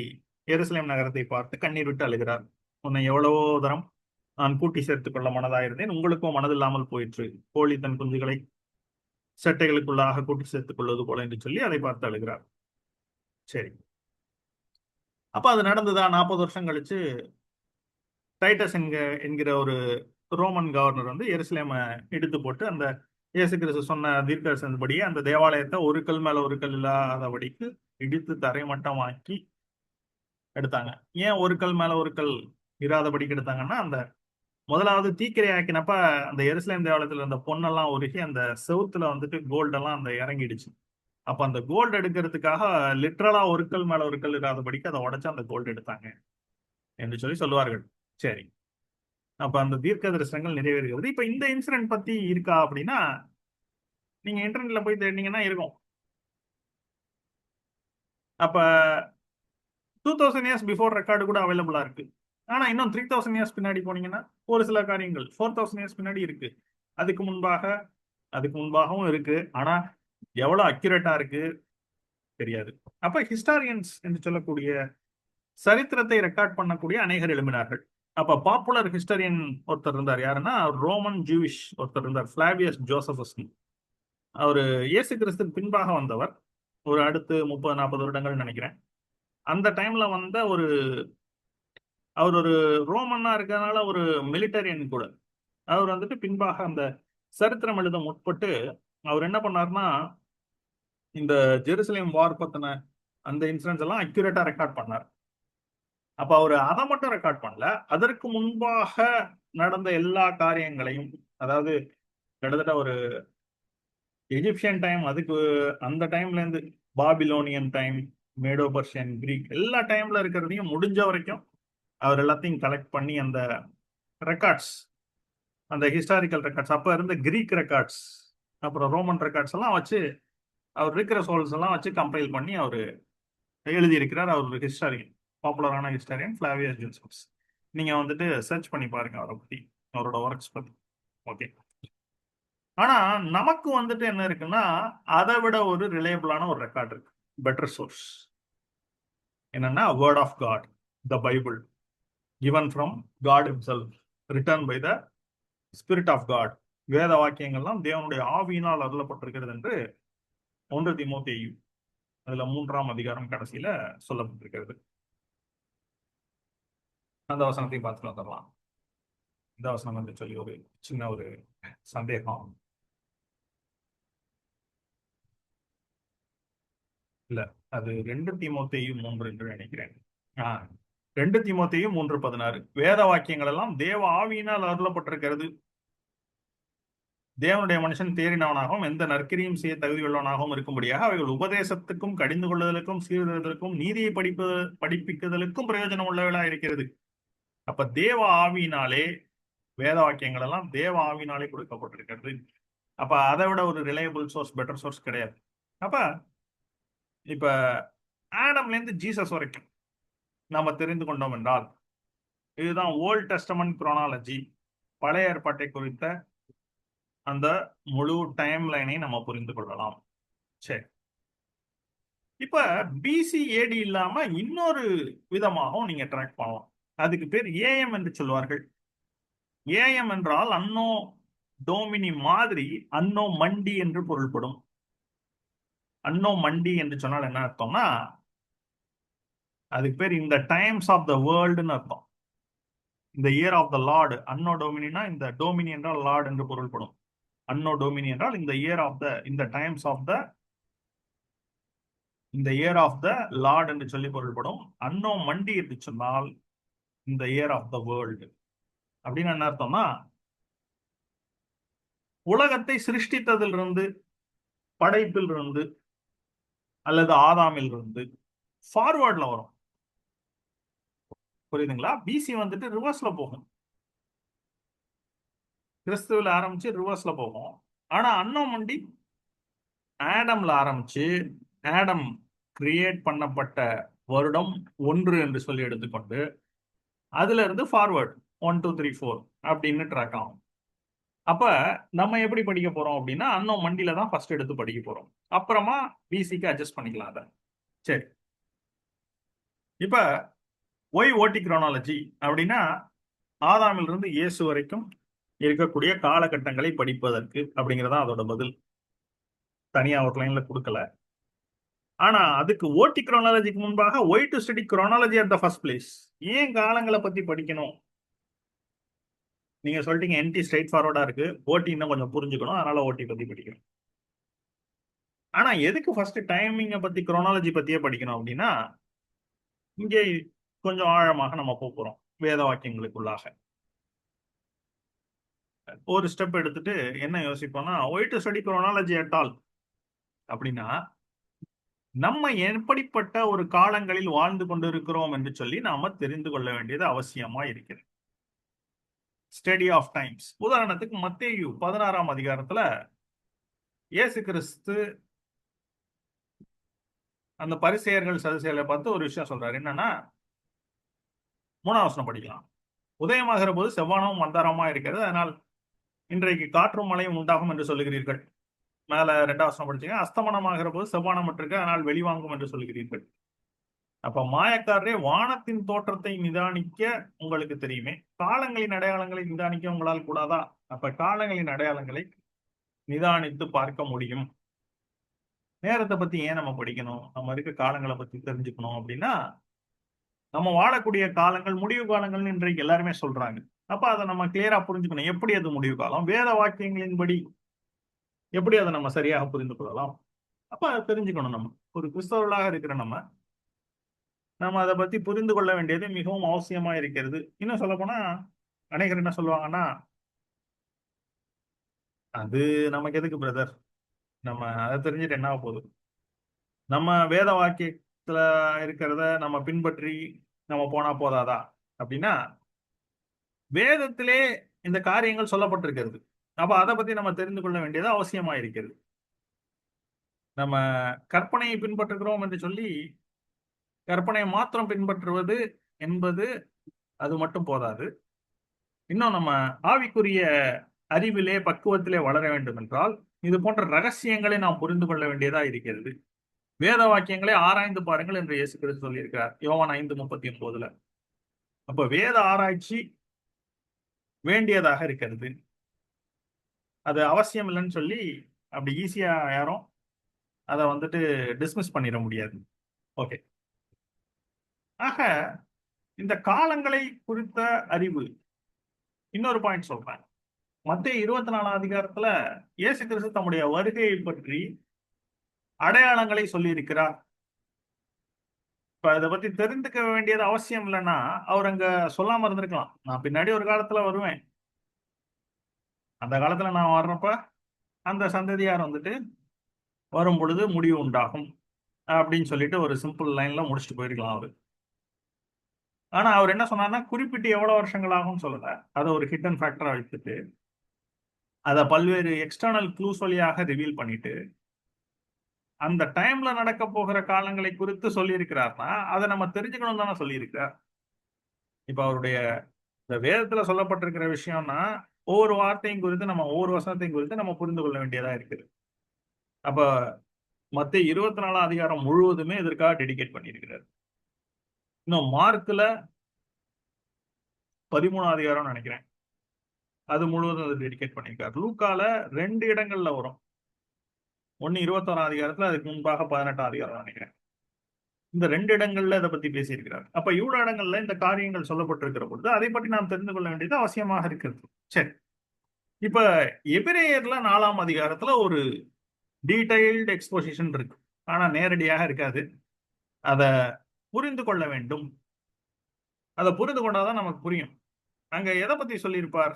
எருசலேம் நகரத்தை பார்த்து கண்ணீர் விட்டு அழுகிறார். உன்னை எவ்வளவோ தரம் நான் கூட்டி சேர்த்துக் கொள்ள மனதாயிருந்தேன், உங்களுக்கும் மனதில்லாமல் போயிற்று. கோழி தன் குஞ்சுகளை செட்டைகளுக்குள்ளாக கூட்டி சேர்த்துக் கொள்வது போல என்று சொல்லி அதை பார்த்து அழுகிறார். சரி, அப்ப அது நடந்ததா? 40 வருஷம் கழிச்சு டைட்டஸ் என்கிற ஒரு ரோமன் கவர்னர் வந்து எருசலேமை இடித்து போட்டு அந்த இயேசு கிறிஸ்து சொன்ன தீர்க்கதரிசனப்படியே அந்த தேவாலயத்தை ஒரு கல் மேல ஒரு கல் இல்லாதபடிக்கு இடித்து தரைமட்டமாக்கி எடுத்தாங்க. ஏன் ஒரு கல் மேல ஒரு கல் இராதபடிக்கு எடுத்தாங்கன்னா, அந்த முதலாவது தீக்கிரை ஆக்கினப்ப அந்த எருசலேம் தேவாலயத்துல இருந்த பொண்ணெல்லாம் உருகி அந்த செவுத்துல வந்துட்டு கோல்டெல்லாம் அந்த இறங்கிடுச்சு. அப்ப அந்த கோல்டு எடுக்கிறதுக்காக லிட்ரலா ஒரு கல் மேல ஒரு கல் இராதபடிக்கு அதை உடைச்சு அந்த கோல்டு எடுத்தாங்க என்று சொல்லி சொல்லுவார்கள். சரி, அப்ப அந்த தீர்க்க தரிசனங்கள் நிறைவேறுகிறது. இப்ப இந்த இன்சிடென்ட் பத்தி இருக்கா அப்படின்னா, நீங்க இன்டர்நெட்ல போய் தேடினீங்கன்னா இருக்கும். அப்ப 2000 இயர்ஸ் பிஃபோர் ரெக்கார்டு கூட அவைலபிளா இருக்கு. ஆனா இன்னும் 3000 இயர்ஸ் பின்னாடி போனீங்கன்னா ஒரு சில காரியங்கள் 4000 இயர்ஸ் பின்னாடி இருக்கு. அதுக்கு முன்பாகவும் இருக்கு. ஆனா எவ்வளவு அக்யூரேட்டா இருக்கு தெரியாது. அப்ப ஹிஸ்டாரியன்ஸ் என்று சொல்லக்கூடிய சரித்திரத்தை ரெக்கார்ட் பண்ணக்கூடிய அநேகர் எழுப்பினார்கள். அப்ப பாப்புலர் ஹிஸ்டரியன் ஒருத்தர் இருந்தார். யாருன்னா ரோமன் ஜூவிஷ் ஒருத்தர் இருந்தார், பிளாவியஸ் ஜோசபஸ். அவரு இயேசு கிறிஸ்துக்கு பின்பாக வந்தவர். ஒரு அடுத்து 30-40 வருடங்கள் நினைக்கிறேன். அந்த டைம்ல வந்த அவர் ஒரு ரோமன்னா இருக்கிறதுனால ஒரு மிலிட்டரியன் கூட. அவர் வந்துட்டு பின்பாக அந்த சரித்திரம் எழுத முற்பட்டு அவர் என்ன பண்ணாருன்னா, இந்த ஜெருசலேம் வார் பத்தின அந்த இன்சிடென்ட்ஸ் எல்லாம் அக்யூரேட்டா ரெக்கார்ட் பண்ணார். அப்ப அவர் அதை மட்டும் ரெக்கார்ட் பண்ணல, அதற்கு முன்பாக நடந்த எல்லா காரியங்களையும், அதாவது கிட்டத்தட்ட ஒரு எஜிப்சியன் டைம், அதுக்கு அந்த டைம்ல இருந்து பாபிலோனியன் டைம், மேடோ பர்ஷியன், கிரீக் எல்லா டைம்ல இருக்கிறதையும் முடிஞ்ச வரைக்கும் அவர் எல்லாத்தையும் கலெக்ட் பண்ணி அந்த ரெக்கார்ட்ஸ், அந்த ஹிஸ்டாரிக்கல் ரெக்கார்ட்ஸ், அப்ப இருந்த கிரீக் ரெக்கார்ட்ஸ் அப்புறம் ரோமன் ரெக்கார்ட்ஸ் எல்லாம் வச்சு அவர் இருக்கிற சோல்ஸ் எல்லாம் வச்சு கம்பைல் பண்ணி அவர் எழுதியிருக்கிறார். அவர் ஒரு ஹிஸ்டாரியன், பாப்புலரான ஹிஸ்டாரியன் ஃபிளாவியஸ் ஜோசப்ஸ். நீங்க வந்துட்டு சர்ச் பண்ணி பாருங்க அவரை பத்தி, அவரோட ஒர்க்ஸ் பத்தி. ஓகே. ஆனா நமக்கு வந்துட்டு என்ன இருக்குன்னா, அதை விட ஒரு ரிலையபிளான ஒரு ரெக்கார்ட் இருக்கு, பெட்டர் சோர்ஸ். என்னன்னா word of God, the Bible, given from God himself, written by the spirit of God. வேத வாக்கியங்கள்லாம் தேவனுடைய ஆவியினால் அருளப்பட்டிருக்கிறது என்று 1 தீமோத்தேயு அதுல 3ஆம் அதிகாரம் கடைசியில சொல்லப்பட்டிருக்கிறது. அந்த வசனத்தையும் பார்த்துட்டு வந்துடலாம். இந்த வசனம் வந்து சொல்லி ஒரு சின்ன ஒரு சந்தேகம். இல்ல, அது 2 தீமோத்தேயு 3 என்று நினைக்கிறேன். 2 தீமோத்தேயு 3:16. வேத வாக்கியங்கள் எல்லாம் தேவ ஆவியினால் அருளப்பட்டிருக்கிறது, தேவனுடைய மனுஷன் தேறினவனாகவும் எந்த நற்கிரியும் செய்ய தகுதியுள்ளவனாகவும் இருக்கும்படியாக அவைகள் உபதேசத்துக்கும் கடிந்து கொள்ளுதலுக்கும் சீர்திருத்தலுக்கும் நீதியை படிப்பிக்குதலுக்கும் பிரயோஜனம் உள்ளவர்களா இருக்கிறது. அப்ப தேவ ஆவியினாலே வேத வாக்கியங்கள் எல்லாம் தேவ ஆவியினாலே கொடுக்கப்பட்டிருக்கிறது. அப்ப அதை விட ஒரு ரிலையபிள் சோர்ஸ், பெட்டர் சோர்ஸ் கிடையாது. அப்ப இப்ப ஆடம்ல இருந்து ஜீசஸ் வரைக்கும் நாம தெரிந்து கொண்டோம் என்றால், இதுதான் ஓல்ட் டெஸ்டமென்ட் குரோனாலஜி, பழைய ஏற்பாட்டை குறித்த அந்த முழு டைம் லைனை நம்ம புரிந்து கொள்ளலாம். சரி, இப்ப பிசி ஏடி இல்லாம இன்னொரு விதமாகவும் நீங்க ட்ராக் பண்ணலாம். அதுக்கு பேர் ஏஎம் என்று சொல்வார்கள். ஏஎம் என்றால் அன்னோ டோமினி மாதிரி அன்னோ மண்டி என்று பொருள்படும். அன்னோ மண்டி என்று சொன்னால் என்ன அர்த்தம்னா, அதுக்கு பேர் இந்த டைம்ஸ் ஆஃப் த வேர்ல்டுன்னு அர்த்தம். இந்த இயர் ஆஃப் த லார்டு. அன்னோ டோமினினா இந்த டோமினி என்றால் லார்டு என்று பொருள்படும். அன்னோ டோமினி என்றால் இந்த இயர் ஆஃப் த, இந்த டைம்ஸ் ஆஃப் த, இந்த இயர் ஆஃப் த லார்ட் என்று சொல்லி பொருள்படும். அன்னோ மண்டி என்று சொன்னால் இந்த இயர் ஆஃப் த வேர்ல்டு. அப்படின்னு என்ன அர்த்தம்னா, உலகத்தை சிருஷ்டித்ததிலிருந்து, படைப்பில் இருந்து அல்லது ஆதாமில் இருந்து ஃபார்வர்ட்ல வரும். புரியுதுங்களா? பிசி வந்துட்டு ரிவர்ஸ்ல போகும். கிறிஸ்துவில் ஆரம்பிச்சு ரிவர்ஸ்ல போகும். ஆனா அன்னோன் மண்டி ஆடம்ல ஆரம்பிச்சு, ஆடம் கிரியேட் பண்ணப்பட்ட வருடம் 1 என்று சொல்லி எடுத்துக்கொண்டு அதுல இருந்து ஃபார்வர்ட் 1 2 3 4 அப்படின்னு ட்ராக் ஆகும். அப்ப நம்ம எப்படி படிக்க போறோம் அப்படின்னா, அன்னோன் மண்டியில தான் ஃபர்ஸ்ட் எடுத்து படிக்க போறோம். அப்புறமா பிசிக்கு அட்ஜஸ்ட் பண்ணிக்கலாம் அதை. சரி, இப்ப ஒய் ஓட்டி குரோனாலஜி அப்படின்னா ஆதாமில் இருந்து இயேசு வரைக்கும் இருக்கக்கூடிய காலகட்டங்களை படிப்பதற்கு அப்படிங்கறதா அதோட பதில். தனியா ஒரு லைன்ல கொடுக்கல. ஆனா அதுக்கு ஓட்டி குரோனாலஜிக்கு முன்பாக why to study chronology at the first place. ஏன் காலங்களை பத்தி படிக்கணும்? நீங்க சொல்லிட்டீங்க என்டி ஸ்ட்ரைட் ஃபார்வர்டா இருக்கு, ஓட்டி இன்னும் கொஞ்சம் புரிஞ்சுக்கணும், அதனால ஓட்டி பத்தி படிக்கணும். ஆனா எதுக்கு ஃபர்ஸ்ட் டைமிங்க பத்தி குரோனாலஜி பத்தியே படிக்கணும் அப்படின்னா, இங்கே கொஞ்சம் ஆழமாக நம்ம போறோம் வேத வாக்கியங்களுக்குள்ளாக. ஒரு ஸ்டெப் எடுத்துட்டு என்ன யோசிப்போம்னா, why to study chronology at all அப்படின்னா, நம்ம எப்படிப்பட்ட ஒரு காலங்களில் வாழ்ந்து கொண்டிருக்கிறோம் என்று சொல்லி நாம தெரிந்து கொள்ள வேண்டியது அவசியமா இருக்கிறது. Study of times. உதாரணத்துக்கு மத்தேயு 16ஆம் அதிகாரத்துல இயேசு கிறிஸ்து அந்த பரிசேயர்கள் சதுசேயர்களை பார்த்து ஒரு விஷயம் சொல்றாரு. என்னன்னா, 3ஆம் வசனம் படிக்கலாம். உதயமாகிற போது செவ்வானமும் மந்தாரமா இருக்கிறது, அதனால் இன்றைக்கு காற்றும் மழையும் உண்டாகும் என்று சொல்லுகிறீர்கள். மேல 2ஆம் வசனம் படிச்சீங்க. அஸ்தமனமாகிற போது செவ்வானம் இருக்கு, அதனால் வெளிவாங்கும் என்று சொல்லுகிறீர்கள். அப்ப மாயக்காரரே, வானத்தின் தோற்றத்தை நிதானிக்க உங்களுக்கு தெரியுமே, காலங்களின் அடையாளங்களை நிதானிக்க உங்களால் கூடாதா? அப்ப காலங்களின் அடையாளங்களை நிதானித்து பார்க்க முடியும். நேரத்தை பத்தி ஏன் நம்ம படிக்கணும்? நம்ம இருக்க காலங்களை பத்தி தெரிஞ்சுக்கணும் அப்படின்னா, நம்ம வாழக்கூடிய காலங்கள் முடிவு காலங்கள்னு இன்றைக்கு எல்லாருமே சொல்றாங்க. அப்ப அதை நம்ம கிளியரா புரிஞ்சுக்கணும். எப்படி அது முடிவு காலம்? வேத வாக்கியங்களின்படி எப்படி அதை நம்ம சரியாக புரிந்து கொள்ளலாம்? அப்ப அதை தெரிஞ்சுக்கணும். நம்ம ஒரு கிறிஸ்தவர்களாக இருக்கிற நம்ம அதை பத்தி புரிந்து கொள்ள வேண்டியது மிகவும் அவசியமா இருக்கிறது. இன்னும் சொல்ல போனா, அநேகர் என்ன சொல்லுவாங்கன்னா, அது நமக்கு எதுக்கு பிரதர், நம்ம அதை தெரிஞ்சுட்டு என்ன போகுது, நம்ம வேத வாக்கியத்துல இருக்கிறத நம்ம பின்பற்றி நம்ம போனா போதாதா அப்படின்னா, வேதத்திலே இந்த காரியங்கள் சொல்லப்பட்டிருக்கிறது. அப்ப அதை பத்தி நம்ம தெரிந்து கொள்ள வேண்டியது அவசியமா இருக்கிறது. நம்ம கற்பனையை பின்பற்றுகிறோம் என்று சொல்லி கற்பனையை மாத்திரம் பின்பற்றுவது என்பது அது மட்டும் போதாது. இன்னும் நம்ம ஆவிக்குரிய அறிவிலே பக்குவத்திலே வளர வேண்டும் என்றால் இது போன்ற ரகசியங்களை நாம் புரிந்து கொள்ள வேண்டியதா இருக்கிறது. வேத வாக்கியங்களை ஆராய்ந்து பாருங்கள் என்று இயேசு கிறிஸ்து சொல்லியிருக்கிறார் யோவான் 5:39. அப்ப வேத ஆராய்ச்சி வேண்டியதாக இருக்கிறது. அது அவசியம் இல்லைன்னு சொல்லி அப்படி ஈஸியா யாரும் அதை வந்துட்டு டிஸ்மிஸ் பண்ணிட முடியாது. ஓகே, ஆக இந்த காலங்களை குறித்த அறிவு. இன்னொரு பாயிண்ட் சொல்றேன். மத்தேயு 24ஆம் அதிகாரத்துல இயேசு கிறிஸ்து தம்முடைய வருகையை பற்றி அடையாளங்களை சொல்லி இருக்கிறார். இப்ப இதை பத்தி தெரிந்துக்க வேண்டியது அவசியம் இல்லைன்னா அவர் அங்க சொல்லாம இருந்திருக்கலாம். நான் பின்னாடி ஒரு காலத்துல வருவேன், அந்த காலத்துல நான் வர்றப்ப அந்த சந்ததியார் வந்துட்டு வரும் பொழுது முடிவு உண்டாகும் அப்படின்னு சொல்லிட்டு ஒரு சிம்பிள் லைன்ல முடிச்சுட்டு போயிருக்கலாம் அவரு. ஆனா அவர் என்ன சொன்னார்னா, குறிப்பிட்டு எவ்வளவு வருஷங்கள் ஆகும்னு சொல்லல. அதை ஒரு ஹிடன் ஃபேக்டரா வச்சுட்டு அதை பல்வேறு எக்ஸ்டர்னல் க்ளூஸ் வழியாக ரிவீல் பண்ணிட்டு அந்த டைம்ல நடக்க போகிற காலங்களை குறித்து சொல்லி இருக்கிறார்னா அதை நம்ம தெரிஞ்சுக்கணும் தானே சொல்லி இருக்கிறார். இப்ப அவருடைய இந்த வேதத்துல சொல்லப்பட்டிருக்கிற விஷயம்னா ஒவ்வொரு வார்த்தையும் குறித்து நம்ம ஒவ்வொரு வசனத்தையும் குறித்து நம்ம புரிந்து கொள்ள வேண்டியதா இருக்குது. அப்ப மத்தேயு 24ஆம் அதிகாரம் முழுவதுமே இதற்காக டெடிகேட் பண்ணியிருக்கிறார். இன்னும் மார்க்ல 13ஆம் அதிகாரம் நினைக்கிறேன், அது முழுவதும் அதை டெடிகேட் பண்ணியிருக்காரு. லூக்கால 2 இடங்கள்ல வரும். ஒன்னு 21ஆம் அதிகாரத்துல, அதுக்கு முன்பாக 18ஆம் அதிகாரம் நினைக்கிறேன். இந்த 2 இடங்கள்ல இதை பத்தி பேசியிருக்கிறார். அப்ப இவ்வளவு இடங்கள்ல இந்த காரியங்கள் சொல்லப்பட்டிருக்கிற பொழுது அதை பற்றி நாம் தெரிந்து கொள்ள வேண்டியது அவசியமாக இருக்கிறது. சரி, இப்ப எபிரேயர்ல 4ஆம் அதிகாரத்துல ஒரு டீடைல்டு எக்ஸ்போசிஷன் இருக்கு, ஆனா நேரடியாக இருக்காது. அதை புரிந்து கொள்ள வேண்டும். அதை புரிந்து கொண்டாதான் நமக்கு புரியும். அங்க எதை பத்தி சொல்லியிருப்பார்?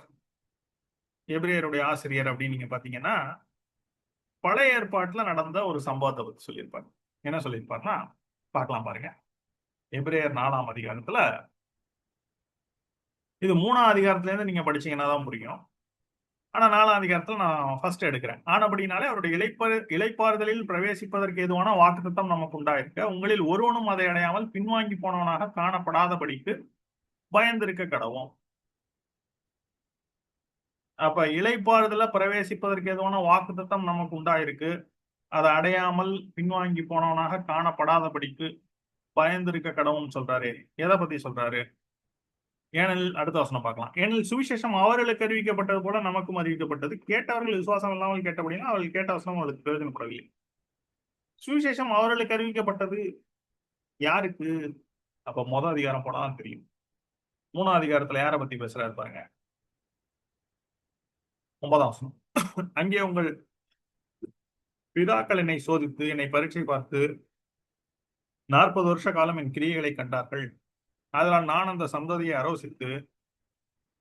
எபிரேயருடைய ஆசிரியர் அப்படின்னு நீங்க பாத்தீங்கன்னா பழைய ஏற்பாட்டுல நடந்த ஒரு சம்பவத்தை பத்தி சொல்லியிருப்பாரு. என்ன சொல்லியிருப்பாருன்னா பார்க்கலாம் பாருங்க. எபிரேயர் 4ஆம் அதிகாரத்துல, இது 3ஆம் அதிகாரத்துல இருந்து நீங்க படிச்சீங்கன்னா தான் புரியும். ஆனா 4ஆம் அதிகாரத்துல நான் ஃபர்ஸ்ட் எடுக்கிறேன். ஆனபடினாலே அவருடைய இளைப்பாறுதலில் பிரவேசிப்பதற்கு ஏதுவான வாக்குத்தத்தம் நமக்கு உண்டாயிருக்க, உங்களில் ஒருவனும் அதை அடையாமல் பின்வாங்கி போனவனாக காணப்படாதபடிக்கு பயந்திருக்க கடவோம். அப்ப இளைப்பாறுதல பிரவேசிப்பதற்கு ஏதுவான வாக்குத்தத்தம் நமக்கு உண்டாயிருக்கு. அதை அடையாமல் பின்வாங்கி போனவனாக காணப்படாதபடிக்கு பயந்திருக்க கடவுள்னு சொல்றாரு. எதை பத்தி சொல்றாரு? ஏனெனில் அடுத்த வசனம் பார்க்கலாம். ஏனெனில் சுவிசேஷம் அவர்களுக்கு அறிவிக்கப்பட்டது போல நமக்கும் அறிவிக்கப்பட்டது. கேட்டவர்கள் விசுவாசம் இல்லாமல் கேட்டபடினா அவர்கள் கேட்ட வசனம் அவர்களுக்கு பிரயோஜனப்படவில்லை. சுவிசேஷம் அவர்களுக்கு அறிவிக்கப்பட்டது யாருக்கு? அப்ப முதல் அதிகாரம் போனாதான் தெரியும். 3ஆம் அதிகாரத்துல யாரை பத்தி பேசுறாரு பாருங்க. 9ஆம் வசனம். அங்கே உங்கள் பிதாக்கள் என்னை சோதித்து என்னை பரீட்சை பார்த்து 40 வருஷ காலம் என் கிரியைகளை கண்டார்கள். அதனால் நான் அந்த சந்ததியை ஆலோசித்து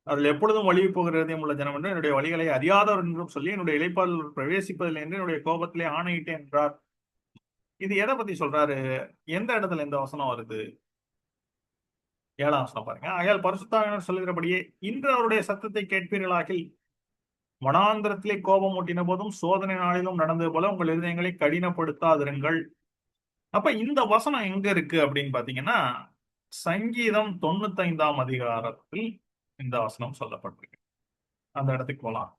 அவர்கள் எப்பொழுதும் வழி போகிற இதயம் உள்ள ஜனம் என்று என்னுடைய வழிகளை அறியாதவர் என்றும் சொல்லி என்னுடைய இளைப்பாறுதல் பிரவேசிப்பதில்லை என்று என்னுடைய கோபத்திலே ஆணையிட்டேன் என்றார். இது எதை பத்தி சொல்றாரு? எந்த இடத்துல இந்த வசனம் வருது? 7ஆம் வசனம் பாருங்க. ஆகையால் பரிசுத்தாவினர் சொல்லுகிறபடியே இன்று அவருடைய சத்தத்தை கேட்பீர்களாகில் வனாந்திரத்திலே கோபம் ஊட்டின போதும் சோதனை நாளிலும் நடந்தது போல உங்கள் இருதயங்களை கடினப்படுத்தாதிருங்கள். அப்ப இந்த வசனம் எங்க இருக்கு அப்படின்னு பாத்தீங்கன்னா, சங்கீதம் 95ஆம் அதிகாரத்தில் இந்த வசனம் சொல்லப்பட்டிருக்கு. அந்த இடத்துக்கு போலாம்.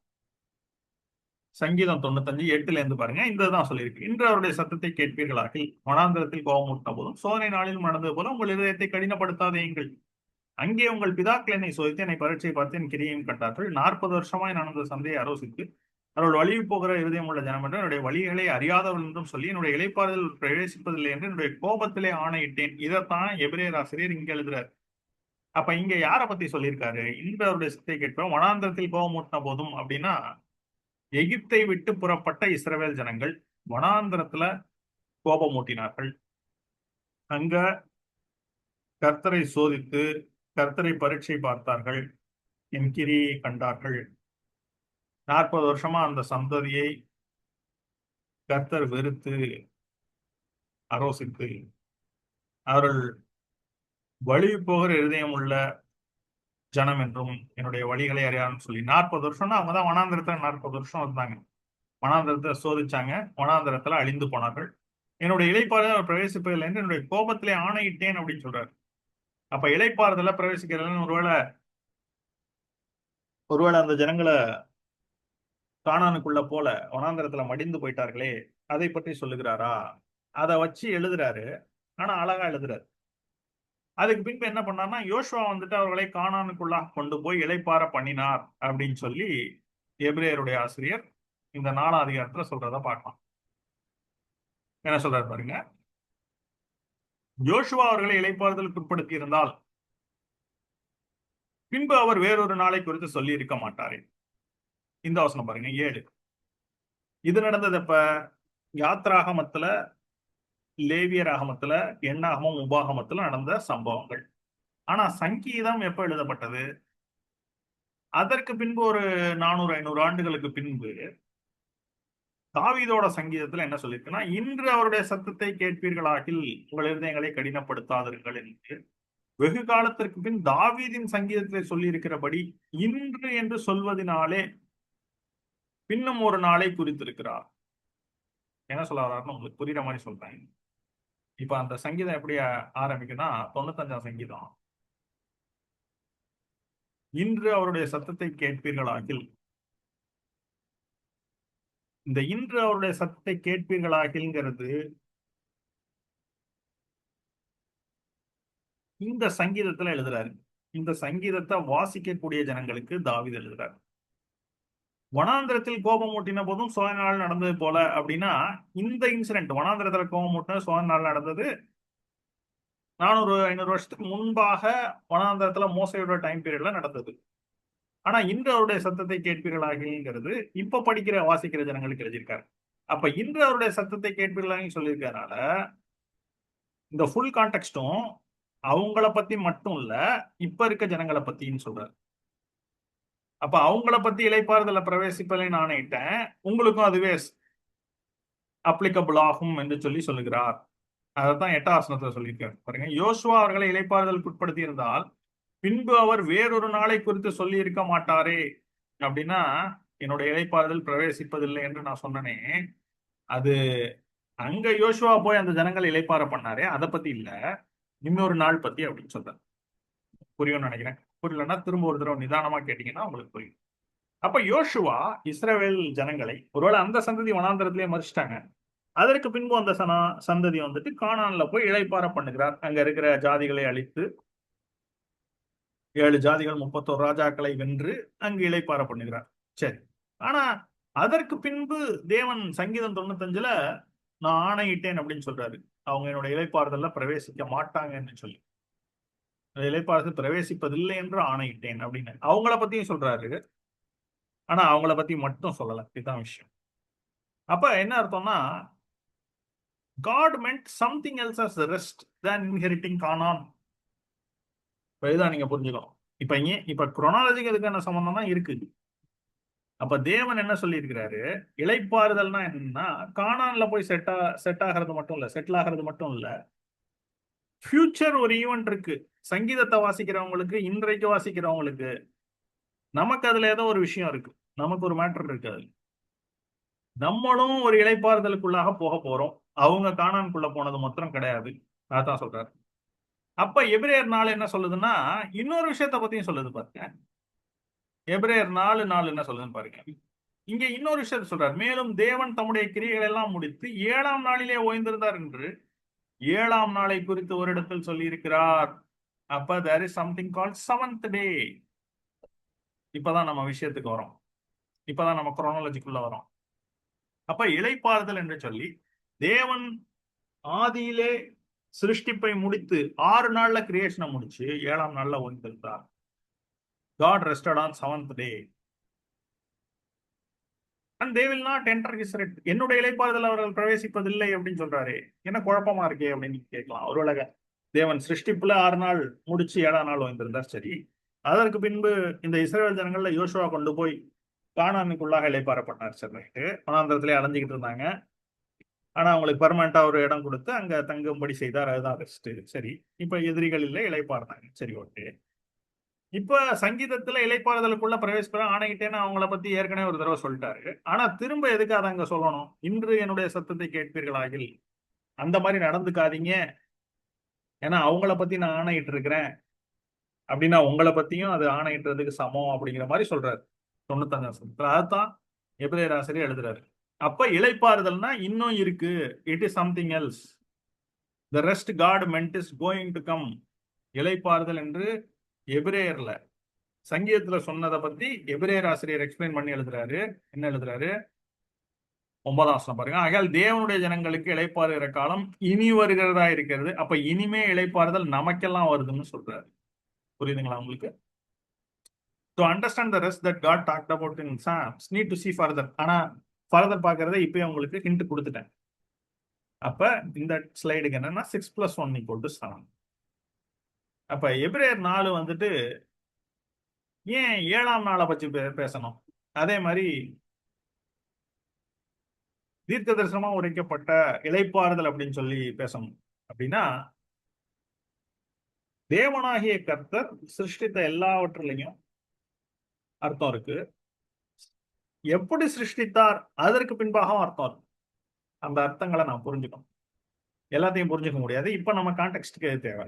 சங்கீதம் 95:8 இருந்து பாருங்க. இந்த தான் சொல்லியிருக்கு. இன்று அவருடைய சத்தத்தை கேட்பீர்களாகில் வனாந்திரத்தில் கோபம் ஊட்டின போதும் சோதனை நாளிலும் நடந்தது போல உங்கள் இதயத்தை கடினப்படுத்தாதீங்கள். அங்கே உங்கள் பிதாக்கள் என்னை சோதித்து என்னை பரீட்சை பார்த்து என் கிரியையும் கண்டார்கள். 40 வருஷமாய் நான் அந்த சந்தையை ஆலோசித்து அவர்கள் வழி போகிற இருதயம் உள்ள ஜனம் என்று என்னுடைய வழிகளை அறியாதவர்கள் என்றும் சொல்லி என்னுடைய இளைப்பாறுதல் பிரவேசிப்பதில்லை என்று என்னுடைய கோபத்திலே ஆணையிட்டேன். இதைத்தான் எபிரேயர் ஆசிரியர் இங்க எழுதுறாரு. அப்ப இங்க யாரை பத்தி சொல்லியிருக்காரு? இன்று அவருடைய சத்தத்தை கேட்போம் வனாந்திரத்தில் கோபம் ஊட்டின போதும் அப்படின்னா, எகிப்தை விட்டு புறப்பட்ட இஸ்ரவேல் ஜனங்கள் வனாந்திரத்துல கோபம் ஊட்டினார்கள். அங்க கர்த்தரை சோதித்து கர்த்தரை பரீட்சை பார்த்தார்கள், என் கிரியை கண்டார்கள். 40 வருஷமா அந்த சந்ததியை கர்த்தர் வெறுத்து ஆலோசித்து அவர்கள் வழி போகிற இருதயம் உள்ள ஜனம் என்றும் என்னுடைய வழிகளை அறியாதுன்னு சொல்லி 40 வருஷம்னா அவங்கதான் வனாந்திரத்துல 40 வருஷம் இருந்தாங்க. வனாந்திரத்தை சோதிச்சாங்க, வனாந்திரத்துல அழிந்து போனார்கள். என்னுடைய இளைப்பாறுதல் பிரவேசிப்பதில்லை என்று என்னுடைய கோபத்திலே ஆணையிட்டேன் அப்படின்னு சொல்றாரு. அப்ப இளைப்பாறுதல பிரவேசிக்கிறதுன்னு ஒருவேளை அந்த ஜனங்களை கானானுக்குள்ள போல வனாந்திரத்துல மடிந்து போயிட்டார்களே, அதை பற்றி சொல்லுகிறாரா? அதை வச்சு எழுதுறாரு. ஆனா அழகா எழுதுறாரு. அதுக்கு பின்பு என்ன பண்ணார்னா, யோசுவா வந்துட்டு அவர்களை கானானுக்குள்ளாக கொண்டு போய் இளைப்பாற பண்ணினார் அப்படின்னு சொல்லி எபிரேயருடைய ஆசிரியர் இந்த 4ஆம் அதிகாரத்துல சொல்றத பார்க்கலாம். என்ன சொல்றாரு பாருங்க. யோசுவா அவர்களை இளைப்பாறுதலுக்கு உட்படுத்தி இருந்தால் பின்பு அவர் வேறொரு நாளை குறித்து சொல்லி இருக்க மாட்டாரே. இந்த வசனம் பாருங்க 7. இது நடந்தது எப்ப? யாத்ராகமத்துல, லேவியராகமத்துல, எண்ணாகமம், உபாகமத்துல நடந்த சம்பவங்கள். ஆனா சங்கீதம் எப்ப எழுதப்பட்டது? அதற்கு பின்பு ஒரு 400-500 ஆண்டுகளுக்கு பின்பு தாவீதோட சங்கீதத்துல என்ன சொல்லியிருக்குன்னா, இன்று அவருடைய சத்தத்தை கேட்பீர்களாகில் உங்கள் இருதயங்களை கடினப்படுத்தாதிருங்கள் என்று வெகு காலத்திற்கு பின் தாவீதின் சங்கீதத்திலே சொல்லி இருக்கிறபடி இன்று என்று சொல்வதனாலே பின்னும் ஒரு நாளை குறித்திருக்கிறார். என்ன சொல்ல வர்றாருன்னு உங்களுக்கு புரியுற மாதிரி சொல்றேன். இப்ப அந்த சங்கீதம் எப்படி ஆரம்பிக்குன்னா, 95ஆம் சங்கீதம். இன்று அவருடைய சத்தத்தை கேட்பீர்களாகில், இந்த இன்று அவருடைய சத்தத்தை கேட்பீர்களாகில்ங்கிறது இந்த சங்கீதத்துல எழுதுறாரு. இந்த சங்கீதத்தை வாசிக்கக்கூடிய ஜனங்களுக்கு தாவீது எழுதுறாரு. வனாந்திரத்தில் கோபம் ஊட்டின போதும் சோதனை நாள் நடந்தது போல அப்படின்னா, இந்த இன்சிடென்ட் வனாந்திரத்துல கோபம் ஊட்டின சோதனை நாள் நடந்தது 400-500 வருஷத்துக்கு முன்பாக வனாந்திரத்துல மோசையோட டைம் பீரியட்ல நடந்தது. ஆனா இன்று அவருடைய சத்தத்தை கேட்பீர்களாகிங்கிறது இப்ப படிக்கிற வாசிக்கிற ஜனங்களுக்கு எழுதியிருக்காரு. அப்ப இன்று அவருடைய சத்தத்தை கேட்பீர்களாகின்னு சொல்லியிருக்கனால இந்த ஃபுல் கான்டெக்ஸ்டும் அவங்கள பத்தி மட்டும் இல்ல, இப்ப இருக்க ஜனங்களை பத்தின்னு சொல்றாரு. அப்ப அவங்கள பத்தி இளைப்பாறுதல பிரவேசிப்பதை ஆணையிட்டேன், உங்களுக்கும் அதுவே அப்ளிகபிள் ஆகும் என்று சொல்லுகிறார். அதான் 8ஆம் வசனத்துல சொல்லியிருக்காரு பாருங்க. யோசுவா அவர்களை இளைப்பாறுதலுக்கு உட்படுத்தி இருந்தால் பின்பு அவர் வேறொரு நாளை குறித்து சொல்லி இருக்க மாட்டாரே. அப்படின்னா என்னுடைய இளைப்பாறுதல் பிரவேசிப்பதில்லை என்று நான் சொன்னனே, அது அங்க யோசுவா போய் அந்த ஜனங்களை இளைப்பாற பண்ணாரே, அதை பத்தி இல்ல, இன்னொரு நாள் பத்தி அப்படின்னு சொல்றேன். புரியும்னு நினைக்கிறேன். புரியலன்னா திரும்ப ஒரு தடவை நிதானமா கேட்டீங்கன்னா உங்களுக்கு புரியும். அப்ப யோசுவா இஸ்ரவேல் ஜனங்களை ஒருவேளை அந்த சந்ததி வனாந்தரத்திலே மறிச்சிட்டாங்க. அதற்கு பின்பு அந்த சந்ததி வந்துட்டு கானான்ல போய் இளைப்பாற பண்ணுகிறார். அங்க இருக்கிற ஜாதிகளை அழித்து 7 ஜாதிகள் 31 ராஜாக்களை வென்று அங்கு இளைப்பாற பண்ணுகிறார். சரி. ஆனா அதற்கு பின்பு தேவன் சங்கீதம் 95ல நான் ஆணையிட்டேன் அப்படின்னு சொல்றாரு. அவங்க என்னோட இளைப்பாறுதல்ல பிரவேசிக்க மாட்டாங்கன்னு சொல்லி, இளைப்பாறுதல் பிரவேசிப்பதில்லை என்று ஆணையிட்டேன் அப்படின்னு அவங்கள பத்தியும் சொல்றாரு. ஆனா அவங்கள பத்தி மட்டும் சொல்லல. இதுதான் விஷயம். அப்ப என்ன அர்த்தம்னா, God meant something else as the rest than inheriting Canaan. இதுதான் நீங்க புரிஞ்சுக்கணும். இப்ப குரோனாலஜிக்கு அதுக்கான சம்பந்தம் தான் இருக்கு. அப்ப தேவன் என்ன சொல்லி இருக்கிறாரு, இளைப்பாறுதல்னா என்னன்னா கானான்ல போய் செட் ஆகிறது மட்டும் இல்ல, செட்டில் ஆகிறது மட்டும் இல்ல, ஃபியூச்சர் ஒரு ஈவென்ட் இருக்கு. சங்கீதத்தை வாசிக்கிறவங்களுக்கு, இன்றைக்கு வாசிக்கிறவங்களுக்கு, நமக்கு அதுல ஏதோ ஒரு விஷயம் இருக்கு, நமக்கு ஒரு மேட்டர் இருக்கு. அதுல நம்மளும் ஒரு இளைப்பாறுதலுக்குள்ளாக போக போறோம். அவங்க கானான்குள்ள போனது மாத்திரம் கிடையாது. அதான் சொல்றாரு. அப்ப எபிரேயர் 4 என்ன சொல்லுதுன்னா இன்னொரு விஷயத்த பத்தியும் சொல்லுது பாருங்க. எபிரேயர் 4:4 என்ன சொல்லுதுன்னு பாருங்க. இங்க இன்னொரு விஷயத்த சொல்றாரு. மேலும் தேவன் தம்முடைய கிரியைகள் எல்லாம் முடித்து 7ஆம் நாளிலே ஓய்ந்திருந்தார் என்று 7ஆம் நாளை குறித்து ஒரு இடத்தில் சொல்லி இருக்கிறார். அப்ப there is something called 7th day. இப்பதான் நம்ம விஷயத்துக்கு வரோம். இப்பதான் நம்ம குரோனாலஜிக்குள்ள வரோம். அப்ப இளைப்பாறுதல் என்று சொல்லி தேவன் ஆதியிலே சிருஷ்டிப்பை முடித்து 6 நாள்ல கிரியேஷனை முடிச்சு 7ஆம் நாள்ல ஓய்ந்திருந்தார். God rested on 7th day. And they will not enter his rest. என்னுடைய இளைப்பாறுதல் அவர்கள் பிரவேசிப்பதில்லை அப்படின்னு சொல்றாரு. என்ன குழப்பமா இருக்கே அப்படின்னு கேட்கலாம். ஒருவேளை தேவன் சிருஷ்டிப்புல 6 நாள் முடிச்சு 7ஆம் நாள் ஓய்ந்திருந்தார். சரி, அதற்கு பின்பு இந்த இஸ்ரவேல் ஜனங்கள்ல யோசுவா கொண்டு போய் கானானுக்குள்ளாக இளைப்பாற பண்ணார். சரி, ரைட்டு. வனாந்தரத்திலே அலைஞ்சிக்கிட்டு இருந்தாங்க. ஆனா அவங்களுக்கு பெர்மனண்டா ஒரு இடம் கொடுத்து அங்க தங்கும்படி செய்தார். அதுதான் ரெஸ்ட். சரி, இப்ப எதிரிகள் இல்லை, இளைப்பாறுனாங்க. சரி, ஓகே. இப்ப சங்கீதத்துல இளைப்பாறுதலுக்குள்ள பிரவேசிப்ப ஆணையிட்டேன்னு அவங்கள பத்தி ஏற்கனவே ஒரு தடவை சொல்லிட்டாரு. ஆனா திரும்ப எதுக்கு அதை அங்க சொல்லணும்? இன்று என்னுடைய சத்தத்தை கேட்பீர்களாகில் அந்த மாதிரி நடந்துக்காதீங்க, ஏன்னா அவங்கள பத்தி நான் ஆணையிட்டு இருக்கிறேன் அப்படின்னா உங்களை பத்தியும் அது ஆணையிட்டுறதுக்கு சமம் அப்படிங்கிற மாதிரி சொல்றாரு 95ஆம் வசனத்துல. அதுதான் எபிரேயர் ஆசிரியர் எழுதுறாரு. அப்ப இளைப்பாறுதல்னா இன்னும் இருக்கு. It is something else. The rest God meant is going to come. இளைப்பாறுதல் என்று எபிரேயர்ல சங்கீதத்துல சொன்னதை பத்தி எபிரேயர் ஆசிரியர் எக்ஸ்பிளைன் பண்ணி எழுதுறாரு. என்ன எழுதுறாரு? 9ஆம் வசனம் பாருங்க. ஆகையால் தேவனுடைய ஜனங்களுக்கு இளைப்பாறுகிற காலம் இனி வருகிறதா இருக்கிறது. அப்ப இனிமே இளைப்பாறுதல் நமக்கெல்லாம் வருதுன்னு சொல்றாரு. புரியுதுங்களா உங்களுக்கு? To understand the rest that God talked about in Psalms, need to see further. ஆனா ஃபர்தர் பாக்குறத இப்பயே உங்களுக்கு ஹிண்ட் கொடுத்துட்டேன். அப்ப இந்த ஸ்லைடுக்கு என்னன்னா 6+1 = 7. அப்ப எபிரேயர் 4 வந்துட்டு ஏன் 7ஆம் நாளை பற்றி பேசணும்? அதே மாதிரி தீர்க்க தரிசனமா உரைக்கப்பட்ட இளைப்பாறுதல் அப்படின்னு சொல்லி பேசணும் அப்படின்னா, தேவனாகிய கர்த்தர் சிருஷ்டித்த எல்லாவற்றிலையும் அர்த்தம் இருக்கு. எப்படி சிருஷ்டித்தார் அதற்கு பின்பாகவும் அர்த்தம் இருக்கு. அந்த அர்த்தங்களை நான் புரிஞ்சுக்கணும். எல்லாத்தையும் புரிஞ்சுக்க முடியாது. இப்ப நம்ம கான்டெக்ஸ்டுக்கு எது தேவை?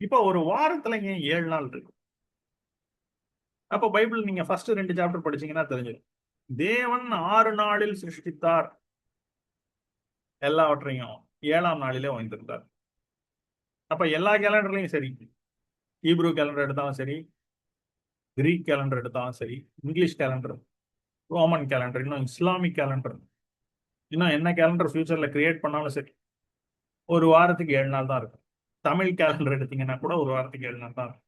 இப்ப ஒரு வாரத்துல ஏன் 7 நாள் இருக்கு? அப்ப பைபிள் நீங்க ஃபர்ஸ்ட் 2 சாப்டர் படிச்சீங்கன்னா தெரிஞ்சிடும். தேவன் 6 நாளில் சிருஷ்டித்தார் எல்லாவற்றையும், 7ஆம் நாளிலே ஓய்ந்திருந்தார். அப்ப எல்லா கேலண்டர்லயும் சரி, ஹீப்ரூ கேலண்டர் எடுத்தாலும் சரி, கிரீக் கேலண்டர் எடுத்தாலும் சரி, இங்கிலீஷ் கேலண்டர், ரோமன் கேலண்டர், இன்னும் இஸ்லாமிக் கேலண்டர், இன்னும் என்ன கேலண்டர் ஃபியூச்சர்ல கிரியேட் பண்ணாலும் சரி, ஒரு வாரத்துக்கு 7 நாள் தான் இருக்கும். தமிழ் கேலண்டர் எடுத்தீங்கன்னா கூட ஒரு வாரத்துக்கு 7 நாள் தான் இருக்கும்.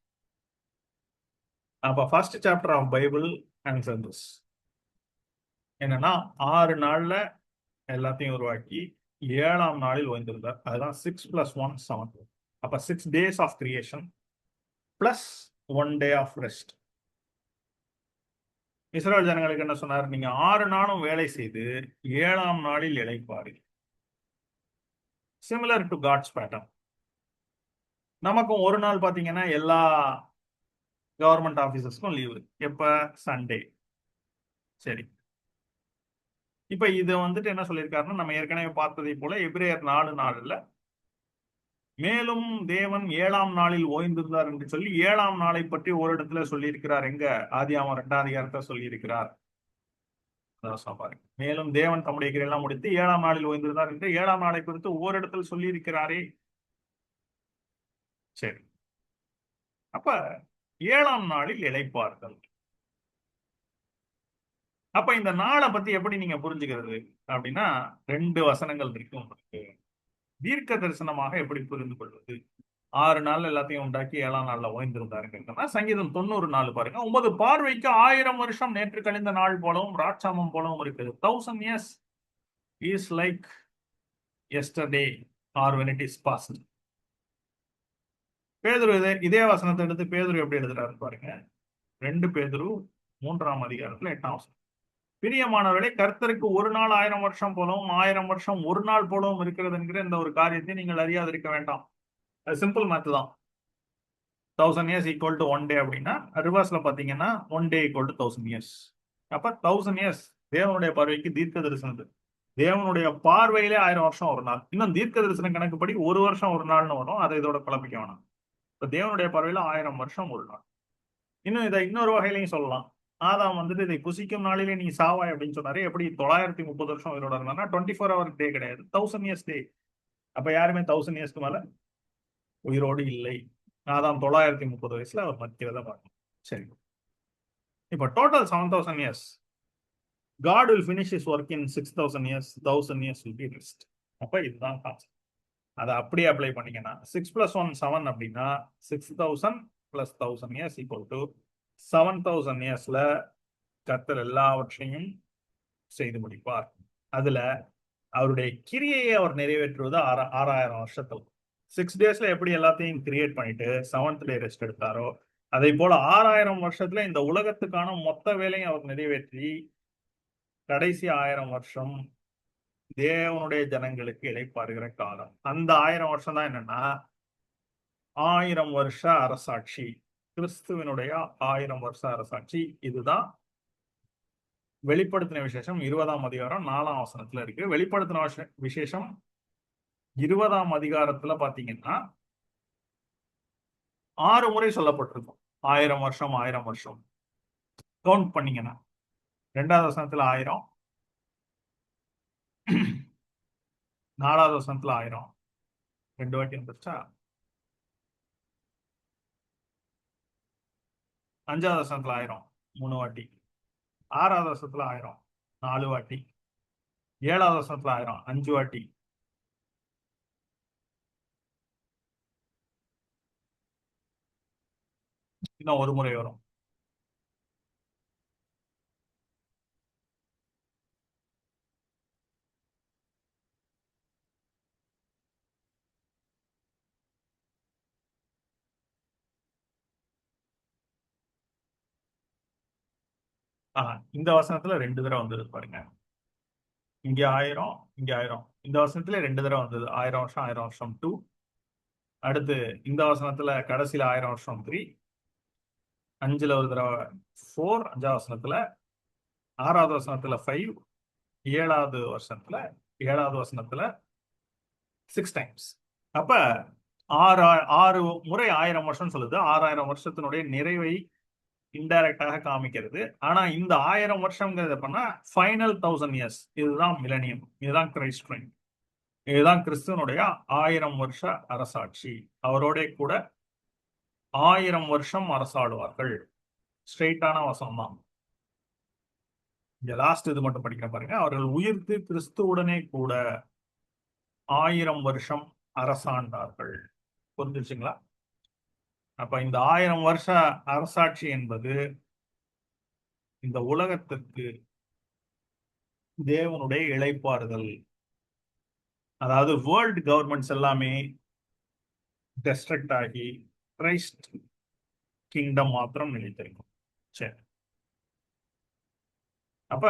அப்ப first chapter of Bible answer this. என்னன்னா 6 நாள்ல எல்லாத்தையும் உருவாக்கி 7ஆம் நாளில் ஓய்ந்திருந்தார். அதுதான் 6+1 7. அப்ப 6 days of creation plus 1 day of rest. இஸ்ரவேல் ஜனங்களுக்கு என்ன சொன்னார்? நீங்க 6 நாளும் வேலை செய்து 7ஆம் நாளில் இளைப்பாறுங்கள். Similar to God's pattern. நமக்கும் ஒரு நாள் பாத்தீங்கன்னா எல்லா கவர்மெண்ட் ஆபீசர்ஸ்க்கும் லீவு. எப்ப? சண்டே. சரி, இப்ப இது வந்துட்டு என்ன சொல்லியிருக்காருன்னா, நம்ம ஏற்கனவே பார்த்ததை போல எபிரேயர் 4:4 மேலும் தேவன் 7ஆம் நாளில் ஓய்ந்திருந்தார் என்று சொல்லி 7ஆம் நாளை பற்றி ஒரு இடத்துல சொல்லியிருக்கிறார். எங்க? ஆதியாகமம் 2ஆம் அதிகாரத்தை சொல்லியிருக்கிறார். பாருங்க, மேலும் தேவன் தம்முடைய கிரியையெல்லாம் முடித்து 7ஆம் நாளில் ஓய்ந்திருந்தார் என்று 7ஆம் நாளை குறித்து ஓரிடத்தில் சொல்லியிருக்கிறாரே. சரி, அப்ப 7ஆம் நாளில் இளைப்பாறுதல். அப்ப இந்த நாளை பத்தி எப்படி நீங்க புரிஞ்சுக்கிறது அப்படின்னா, 2 வசனங்கள் இருக்கு உங்களுக்கு. தீர்க்க தரிசனமாக எப்படி புரிந்து கொள்வது? 6 நாள் எல்லாத்தையும் உண்டாக்கி 7ஆம் நாள்ல ஓய்ந்திருந்தாருங்கன்னா, சங்கீதம் 90:4 பாருங்க. உமது பார்வைக்கு 1000 வருஷம் நேற்று கழிந்த நாள் போலவும் ராட்சாமம் போலவும் இருக்குது. 1000 years is like yesterday or when it is past. பேதுரு இதே வசனத்தை எடுத்து பேதுரு எப்படி எழுதுறாரு பாருங்க. 2 பேதுரு 3ஆம் அதிகாரத்துல 8ஆம் வசனம். பிரியமானவர்களே, கர்த்தருக்கு ஒரு நாள் 1000 வருஷம் போலவும் 1000 வருஷம் ஒரு நாள் போலவும் இருக்கிறது என்கிற இந்த ஒரு காரியத்தை நீங்கள் அறியாதிருக்க வேண்டாம். அது சிம்பிள் மேத் தான். 1000 years equal to 1 day அப்படின்னா ரிவர்ஸ்ல பாத்தீங்கன்னா 1 day equal to 1000 years. அப்ப 1000 years தேவனுடைய பார்வைக்கு தீர்க்க தரிசனது. தேவனுடைய பார்வையிலே 1000 வருஷம் ஒரு நாள். இன்னும் தீர்க்க தரிசன கணக்குப்படி ஒரு வருஷம் ஒரு நாள்னு வரும். அதை இதோட குழப்பிக்க வேணாம். இப்ப தேவனுடைய பார்வையில 1000 வருஷம் ஒரு நாள். இன்னும் இதை இன்னொரு வகையிலையும் சொல்லலாம். ஆதாம் வந்துட்டு இதை புசிக்கும் நாளிலே நீ சாவாய் அப்படின்னு சொன்னாரு. எப்படி 930 வருஷம் உயிரோட இருந்தாருன்னா 24 hour டே கிடையாது, 1000 years டே. அப்ப யாருமே 1000 yearsக்கு மேல உயிரோடு இல்லை. ஆதாம் 930 வயசுல அவர் மத்தியில பார்க்கணும். சரி, இப்ப total 7000 years. God will finish his work in 6000 years. 1000 years will be rest. அப்ப இதுதான் கான்செப்ட். அதை அப்படியே அப்ளை பண்ணீங்கன்னா 6 + 1 7 அப்படின்னா 6000 + 1000 years equal to 7000 yearsல கர்த்தர் எல்லாவற்றையும் செய்து முடிப்பார். அதுல அவருடைய கிரியையை அவர் நிறைவேற்றுவது 6000 வருஷத்துல. 6 daysல எப்படி எல்லாத்தையும் கிரியேட் பண்ணிட்டு 7th day ரெஸ்ட் எடுத்தாரோ, அதே போல 6000 வருஷத்துல இந்த உலகத்துக்கான மொத்த வேலையும் அவர் நிறைவேற்றி கடைசி 1000 வருஷம் தேவனுடைய ஜனங்களுக்கு இளைப்பாறுகிற காலம். அந்த 1000 வருஷம் தான் என்னன்னா 1000 வருஷ அரசாட்சி. கிறிஸ்துவனுடைய 1000 வருஷ அரசாட்சி. இதுதான் வெளிப்படுத்தின விசேஷம் 20ஆம் அதிகாரம் 4ஆம் வசனத்துல இருக்கு. வெளிப்படுத்தின விசேஷம் 20ஆம் அதிகாரத்துல பாத்தீங்கன்னா 6 முறை சொல்லப்பட்டிருக்கும் 1000 வருஷம் 1000 வருஷம். கவுண்ட் பண்ணீங்கன்னா 2வது வசனத்துல 1000, 4வது வசனத்துல 1000, 2 வாட்டி வந்துருச்சா? 5வது வசனத்துல 1000 3 வாட்டி, 6வது வசனத்துல 1000 4 வாட்டி, 7வது வசனத்துல 1000 5 வாட்டி. இன்னும் ஒரு முறை வரும். இந்த வசனத்துல 2 தடவை வந்தது பாருங்க. இங்க 1000, இங்க 1000. இந்த வசனத்துல 2 தடவை வந்தது. 1000 வருஷம் 1000 வருஷம் 2. அடுத்து இந்த வசனத்துல கடைசியில 1000 வருஷம் 3. 5ல ஒரு தடவை 4. 5வது வசனத்துல, 6வது வசனத்துல 5, 7வது வசனத்துல 6 times. அப்ப 6 முறை 1000 வருஷம் சொல்லுது. 6000 வருஷத்தினுடைய நிறைவை இன்டைரக்டாக காமிக்கிறது. ஆனா இந்த 1000 வருஷம்ங்கிறது எப்படின்னா ஃபைனல் 1000 years. இதுதான் மிலனியம். இதுதான் கிரைஸ்ட் ரெய்ன். இதுதான் கிறிஸ்துவனுடைய 1000 வருஷ அரசாட்சி. அவரோட கூட 1000 வருஷம் அரசாடுவார்கள். ஸ்ட்ரெயிட்டான வசனம் தான். இந்த லாஸ்ட் இது மட்டும் படிக்கிற பாருங்க. அவர்கள் உயிர்த்து கிறிஸ்துவுடனே கூட 1000 வருஷம் அரசாண்டார்கள். புரிஞ்சுச்சுங்களா? அப்ப இந்த 1000 வருஷ அரசாட்சி என்பது இந்த உலகத்திற்கு தேவனுடைய இளைப்பாறுதல். அதாவது வேர்ல்ட் கவர்மெண்ட்ஸ் எல்லாமே டெஸ்ட்ரக்ட் ஆகி கிரைஸ்ட் கிங்டம் மாத்திரம் நிலைத்திருக்கும். சரி, அப்ப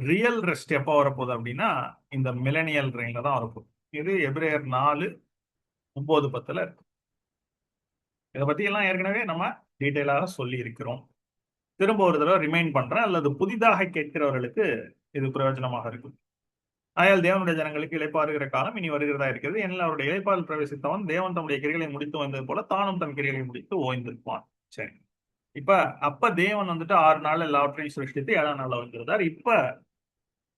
ரியல் ரெஸ்ட் எப்போ வரப்போகுது அப்படின்னா இந்த மிலனியல் ரெயின்ல தான் வரப்போகுது. இது எபிரேயர் 4:9-10 இருக்கு. இதை பத்தி எல்லாம் ஏற்கனவே நம்ம டீட்டெயிலாக சொல்லி இருக்கிறோம். திரும்ப ஒரு தடவை ரிமைண்ட் பண்றேன், அல்லது புதிதாக கேட்கிறவர்களுக்கு இது பிரயோஜனமாக இருக்கும். ஆயால் தேவனுடைய ஜனங்களுக்கு இளைப்பாறுகிற காலம் இனி வருகிறதா இருக்கிறது. ஏனெனில் அவருடைய இளைப்பால் பிரவேசித்தவன் தேவன் தம்முடைய கிரிகளை முடித்து வந்தது போல தானும் தன் கிரிகளை முடித்து ஓய்ந்திருப்பான். சரி, இப்ப அப்ப தேவன் வந்துட்டு 6 நாள் எல்லாவற்றையும் சிருஷ்டித்து 7ஆம் நாள்ல வந்திருந்தார். இப்ப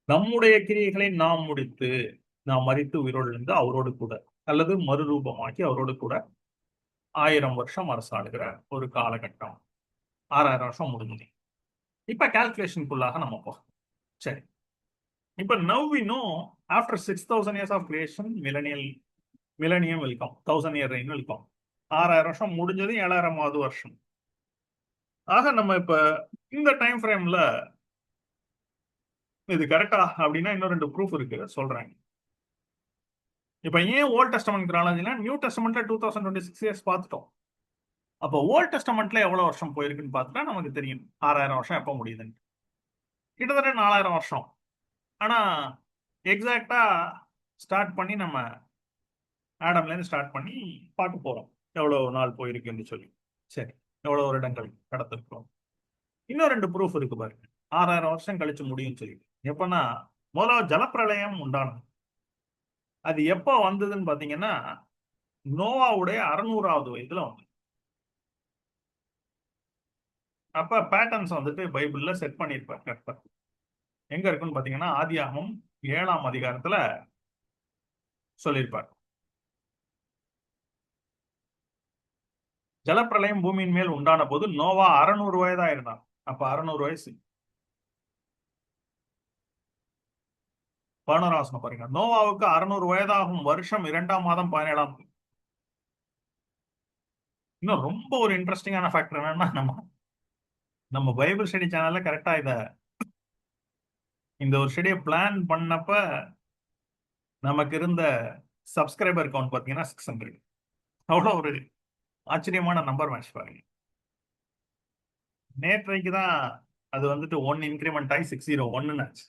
நம்முடைய கிரியைகளை நாம் முடித்து நாம் மரித்து உயிரோடு இருந்து அவரோடு கூட அல்லது மறுரூபமாக்கி அவரோடு கூட 1000 வருஷம் அரசாளுகிற ஒரு காலகட்டம். 6000 வருஷம் முடிஞ்சது. இப்ப கால்குலேஷனுக்குள்ளாக நம்ம போகலாம். சரி, இப்ப now we know after 6000 years of creation millennium will come, 1000 year reign will come. 6000 வருஷம் முடிஞ்சது 7000வது வருஷம். ஆக நம்ம இப்ப இந்த டைம் ஃப்ரேம்ல இது கரெக்டா அப்படின்னா இன்னும் 2 ப்ரூஃப் இருக்கு, சொல்றேன். இப்ப ஏன் ஓல்ட் டெஸ்டமென்ட் கிராலஜினா நியூ டெஸ்டமென்ட்ல 2026 இயர்ஸ் பார்த்துட்டோம். அப்போ ஓல்ட் டெஸ்டமென்ட்ல எவ்வளவு வருஷம் போயிருக்குன்னு பார்த்துட்டா நமக்கு தெரியும் 6000 வருஷம் எப்போ முடியுதுன்னு. கிட்டத்தட்ட 4000 வருஷம். ஆனா எக்ஸாக்டா ஸ்டார்ட் பண்ணி நம்ம ஆடம்ல இருந்து ஸ்டார்ட் பண்ணி பார்க்க போறோம் எவ்வளவு நாள் போயிருக்குன்னு சொல்லி. சரி, எவ்வளவு வருடங்கள் கடத்திருக்கிறோம். இன்னும் 2 ப்ரூஃப் இருக்கு பாருங்க. 6000 வருஷம் கழிச்சு முடியும் சொல்லி. எப்பன்னா முதல்ல ஜலப்பிரளயம் உண்டானது. அது எப்போ வந்ததுன்னு பாத்தீங்கன்னா நோவாவுடைய 600வது வயதுல வந்து. அப்ப பேட்டர்ன்ஸ் வந்துட்டு பைபிள்ல செட் பண்ணியிருப்பார் கர்த்தர். எங்க இருக்குன்னு பாத்தீங்கன்னா ஆதியாகமம் 7ஆம் அதிகாரத்துல சொல்லியிருப்பார். ஜலப்பிரளயம் பூமியின் மேல் உண்டான போது நோவா 600 வயதா இருந்தான். அப்ப 600 வயசு. 11ஆம் வசனம் பாருங்க. நோவாவுக்கு 600 வயதாகும் வருஷம் 2ஆம் மாதம் 17ஆம். இன்னும் ரொம்ப ஒரு இன்ட்ரெஸ்டிங்கான ஃபேக்டர் என்னன்னா நம்ம பைபிள் ஸ்டடி சேனல்ல கரெக்டா இந்த ஒரு ஸ்டடியை பிளான் பண்ணப்ப நமக்கு இருந்த சப்ஸ்கிரைபர் கவுண்ட் பாத்தீங்கன்னா 600. அவ்வளவு ஒரு ஆச்சரியமான நம்பர் மேட்ச் பாருங்க. நேற்றைக்கு தான் அது வந்துட்டு 1 இன்க்ரிமெண்ட் ஆகி 601 ஆச்சு.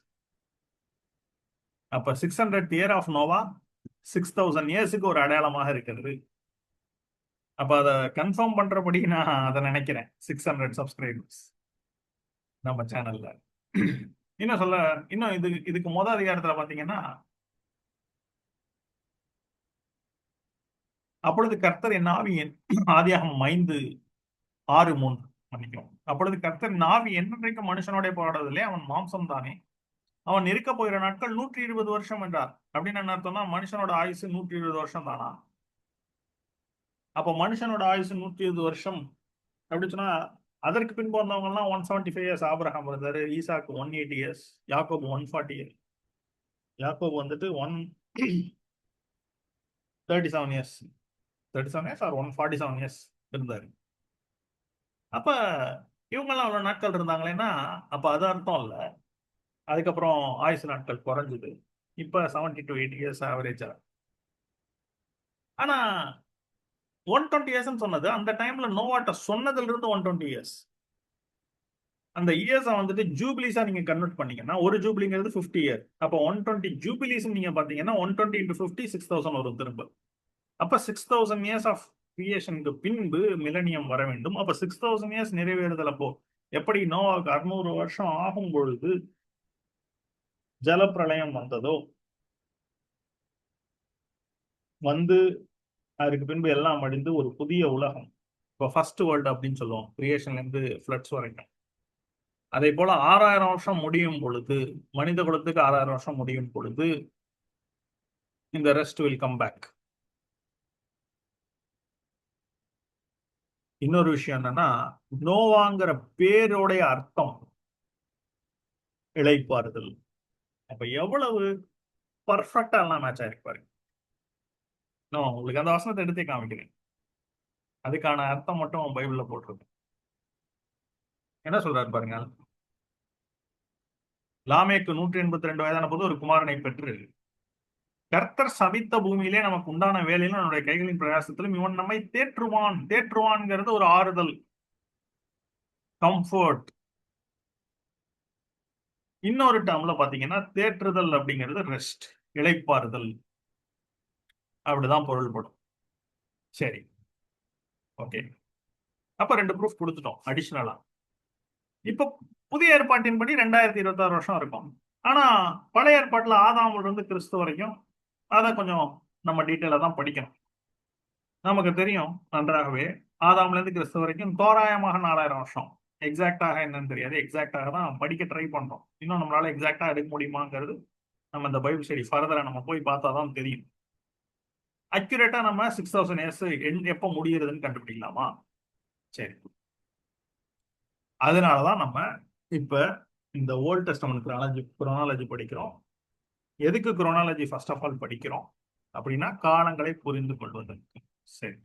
அப்ப 600th இயர் ஆஃப் நோவா 6000 இயர்ஸுக்கு ஒரு அடையாளமாக இருக்கிறது. அப்ப அதை கன்ஃபார்ம் பண்றபடி நான் அதை நினைக்கிறேன். 600 சப்ஸ்கிரைபர்ஸ் நம்ம சேனல்ல. இன்னும் இதுக்கு முதல் அதிகாரத்துல பாத்தீங்கன்னா அப்பொழுது கர்த்தர் என் ஆவியின் ஆதியாகமம் 5:6-3 மன்னிக்கும். அப்பொழுது கர்த்தர் ஆவி என்றைக்கும் மனுஷனோட போராடுவதில்லை, அவன் மாம்சம் தானே, அவன் இருக்க போகிற நாட்கள் 120 வருஷம் என்றார். அப்படின்னு என்ன அர்த்தம்னா மனுஷனோட ஆயுசு 120 வருஷம் தானா? அப்ப மனுஷனோட ஆயுசு 120 வருஷம் அப்படி சொன்னா அதற்கு பின்பு வந்தவங்க எல்லாம் 175 இயர்ஸ். ஆபிரகாம் இருந்தாரு, ஈசாக்கு 180 இயர்ஸ், யாக்கோபு 140 இயர்ஸ், யாக்கோபு வந்துட்டு 137 இயர்ஸ், 37 இயர்ஸ் ஆர் 147 இயர்ஸ் இருந்தாரு. அப்ப இவங்கெல்லாம் அவ்வளவு நாட்கள் இருந்தாங்களேன்னா அப்ப அது அர்த்தம் இல்ல. அதுக்கப்புறம் ஆயுசு நாட்கள் குறைஞ்சது. இப்ப 70 to 80 இயர்ஸ் ஆவரேஜா. ஆனா 120 இயர்ஸ் சொன்னது அந்த டைம்ல நோவாட்ட சொன்னதுல இருந்து 120 இயர்ஸ். அந்த இயர்ஸை வந்துட்டு ஜூபிலிஸா நீங்க கன்வெர்ட் பண்ணீங்கன்னா ஒரு ஜூபிலிங்கிறது 50 இயர். அப்ப 120 ஜூபிலிஸ் நீங்க பாத்தீங்கன்னா 120 into 50 6000 வரும் திரும்ப. அப்ப 6000 இயர்ஸ் ஆஃப் கிரியேஷனுக்கு பின்பு மிலனியம் வர வேண்டும். அப்ப 6000 இயர்ஸ் நிறைவேறுதல் அப்போ எப்படி நோவாவுக்கு 600 வருஷம் ஆகும் பொழுது ஜலப்பிரளயம் வந்ததோ வந்து அதுக்கு பின்பு எல்லாம் அடிந்து ஒரு புதிய உலகம், இப்போ ஃபர்ஸ்ட் வேர்ல்டு அப்படின்னு சொல்லுவோம், கிரியேஷன்ல இருந்து ஃபிளட்ஸ் வரைக்கும். அதே போல 6000 வருஷம் முடியும் பொழுது, மனித குலத்துக்கு 6000 வருஷம் முடியும் பொழுது இந்த ரெஸ்ட் வில் கம் பேக். இன்னொரு விஷயம் என்னன்னா நோவாங்கிற பேரோடைய அர்த்தம் இளைப்பாறுதல். அப்ப எவ்வளவு பர்ஃபெக்டா எல்லாம் மேட்ச் ஆயிருக்கு பாருங்க. நான் உங்களுக்கு அந்த வசனத்தை எடுத்தே காமிக்கிறேன். அதுக்கான அர்த்தம் மட்டும் பைபிள்ல போட்டிருக்கு. என்ன சொல்றாரு பாருங்க. லாமேக்கு 182 வயதான போது ஒரு குமாரனை பெற்று கர்த்தர் சபித்த பூமியிலே நமக்கு உண்டான வேலையிலும் நம்முடைய கைகளின் பிரயாசத்திலும் இவன் நம்மை தேற்றுவான்ங்கிறது ஒரு ஆறுதல், கம்ஃபர்ட். இன்னொரு டேர்ம்ல பாத்தீங்கன்னா தேற்றுதல் அப்படிங்கிறது ரெஸ்ட், இளைப்பாறுதல், அப்படிதான் பொருள்படும். சரி, ஓகே. அப்ப 2 ப்ரூஃப் கொடுத்துட்டோம் அடிஷனலா. இப்ப புதிய ஏற்பாட்டின்படி 2026 வருஷம் இருக்கும். ஆனா பழைய ஏற்பாட்டுல ஆதாம்ல இருந்து கிறிஸ்து வரைக்கும் அதை கொஞ்சம் நம்ம டீட்டெயிலா தான் படிக்கணும். நமக்கு தெரியும் நன்றாகவே, ஆதாம்ல இருந்து கிறிஸ்து வரைக்கும் தோராயமாக 4000 வருஷம். எக்ஸாக்டாக என்னன்னு தெரியாது. எக்ஸாக்டாக தான் படிக்க ட்ரை பண்றோம். இன்னும் நம்மளால எக்ஸாக்டா எடுக்க முடியுமாங்கிறது நம்ம இந்த பைபிள் ஸ்டடி ஃபர்தரா நம்ம போய் பார்த்தா தான் தெரியும். அக்யூரேட்டா நம்ம 6000 இயர்ஸ் எப்ப முடியுறதுன்னு கண்டுபிடிக்கலாமா? சரி, அதனாலதான் நம்ம இப்ப இந்த ஓல்ட் டெஸ்டமென்ட் குரோனாலஜி படிக்கிறோம். எதுக்கு குரோனாலஜி ஃபர்ஸ்ட் ஆஃப் ஆல் படிக்கிறோம் அப்படின்னா காலங்களை புரிந்து கொள்வதற்கு. சரி,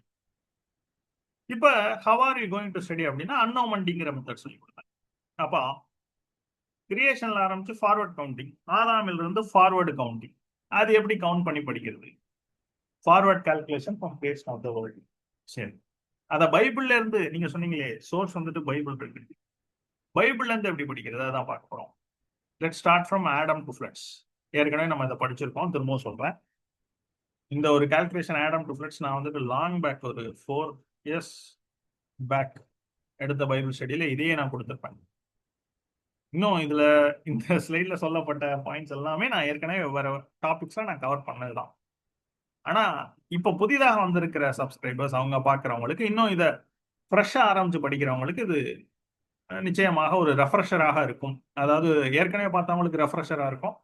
இப்ப how are you going to study அப்படின்னா அன்னோமண்டிங்கிற மெத்தட் சொல்லி கொடுத்தாங்க. அப்ப கிரியேஷன்ல ஆரம்பிச்சு ஃபார்வர்ட் கவுண்டிங், ஆதாமில் இருந்து ஃபார்வர்டு கவுண்டிங், அது எப்படி கவுண்ட் பண்ணி படிக்கிறது? Forward calculation from base of the world. சரி, அத பைபிள்ல இருந்து நீங்க சொன்னீங்களே சோர்ஸ் வந்துட்டு பைபிள் இருக்கு, பைபிள்ல இருந்து எப்படி படிக்கிறது அதான் பார்க்க போறோம். Let start from Adam to flats. ஏற்கனவே நம்ம இதை படிச்சிருக்கோம், திரும்பவும் சொல்றேன். இந்த ஒரு கால்குலேஷன் ஆடம் டு ஃபிளட்ஸ் நான் வந்துட்டு லாங் பேக் ஒரு 4 இயர்ஸ் பேக் எடுத்த பைபிள் ஸ்டடியில இதையே நான் கொடுத்துருப்பேன். இன்னும் இதுல இந்த ஸ்லைட்ல சொல்லப்பட்ட பாயிண்ட்ஸ் எல்லாமே நான் ஏற்கனவே வேற டாபிக்ஸ்ல நான் கவர் பண்ணதுதான். ஆனா இப்ப புதிதாக வந்திருக்கிற சப்ஸ்கிரைபர்ஸ் அவங்க பாக்குறவங்களுக்கு இன்னும் இதை ஃப்ரெஷ்ஷா ஆரம்பிச்சு படிக்கிறவங்களுக்கு இது நிச்சயமாக ஒரு ரெஃப்ரெஷராக இருக்கும். அதாவது ஏற்கனவே பார்த்தவங்களுக்கு ரெஃப்ரெஷரா இருக்கும்,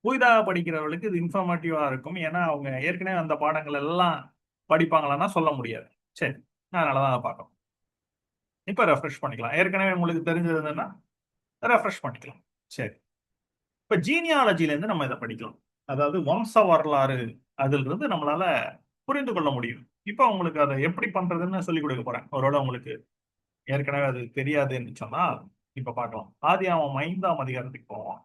புதிதாக படிக்கிறவர்களுக்கு இது இன்ஃபர்மேட்டிவா இருக்கும். ஏன்னா அவங்க ஏற்கனவே அந்த பாடங்கள் எல்லாம் படிப்பாங்களான்னா சொல்ல முடியாது. சரி, அதனாலதான் அதை பார்க்கணும். இப்ப ரெஃப்ரெஷ் பண்ணிக்கலாம். ஏற்கனவே உங்களுக்கு தெரிஞ்சதுன்னா ரெஃப்ரெஷ் பண்ணிக்கலாம். சரி, இப்ப ஜீனியாலஜில இருந்து நம்ம இதை படிக்கலாம். அதாவது வம்ச வரலாறு, அதுல இருந்து நம்மளால புரிந்து கொள்ள முடியும். இப்ப உங்களுக்கு அதை எப்படி பண்றதுன்னு சொல்லி கொடுக்க போறேன். ஒருவேளை உங்களுக்கு ஏற்கனவே அது தெரியாதுன்னு சொன்னா இப்ப பார்க்கலாம். ஆதியாகமம் 5ஆம் அதிகாரத்துக்கு போவோம்.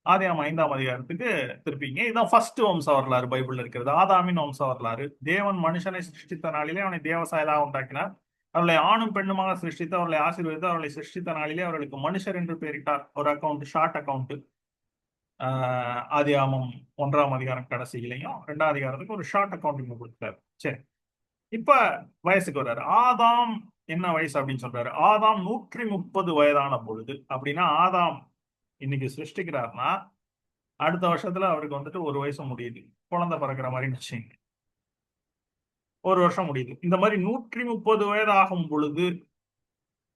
ஆதியாகமம் 5ஆம் அதிகாரத்துக்கு திருப்பிங்க. இதுதான் ஃபர்ஸ்ட் வம்ச வரலாறு பைபிள்ல இருக்கிறது. ஆதாமின் வம்ச வரலாறு. தேவன் மனுஷனை சிருஷ்டித்த நாளிலே அவனை தேவசாயலாக உண்டாக்கினார். அவர்களை ஆணும் பெண்ணுமாக சிருஷ்டித்து அவர்களை ஆசீர்வதித்து அவர்களை சிருஷ்டித்த நாளிலே அவர்களுக்கு மனுஷர் என்று பெயரிட்டார். ஒரு அக்கௌண்ட், ஷார்ட் அக்கௌண்ட். ஆதியாகமம் 1ஆம் அதிகாரம் கடைசியிலையும் 2ஆம் அதிகாரத்துக்கு ஒரு ஷார்ட் அக்கௌண்டிங் கொடுத்தாரு. சரி, இப்ப வயசுக்கு வர்றாரு. ஆதாம் என்ன வயசு அப்படின்னு சொல்றாரு. ஆதாம் 130 வயதான பொழுது. அப்படின்னா ஆதாம் இன்னைக்கு சிருஷ்டிக்கிறாருன்னா அடுத்த வருஷத்துல அவருக்கு வந்துட்டு 1 வயசு முடியுது. குழந்தை பிறக்கிற மாதிரி நிச்சயம் 1 வருஷம் முடியுது. இந்த மாதிரி 130 வயது ஆகும் பொழுது,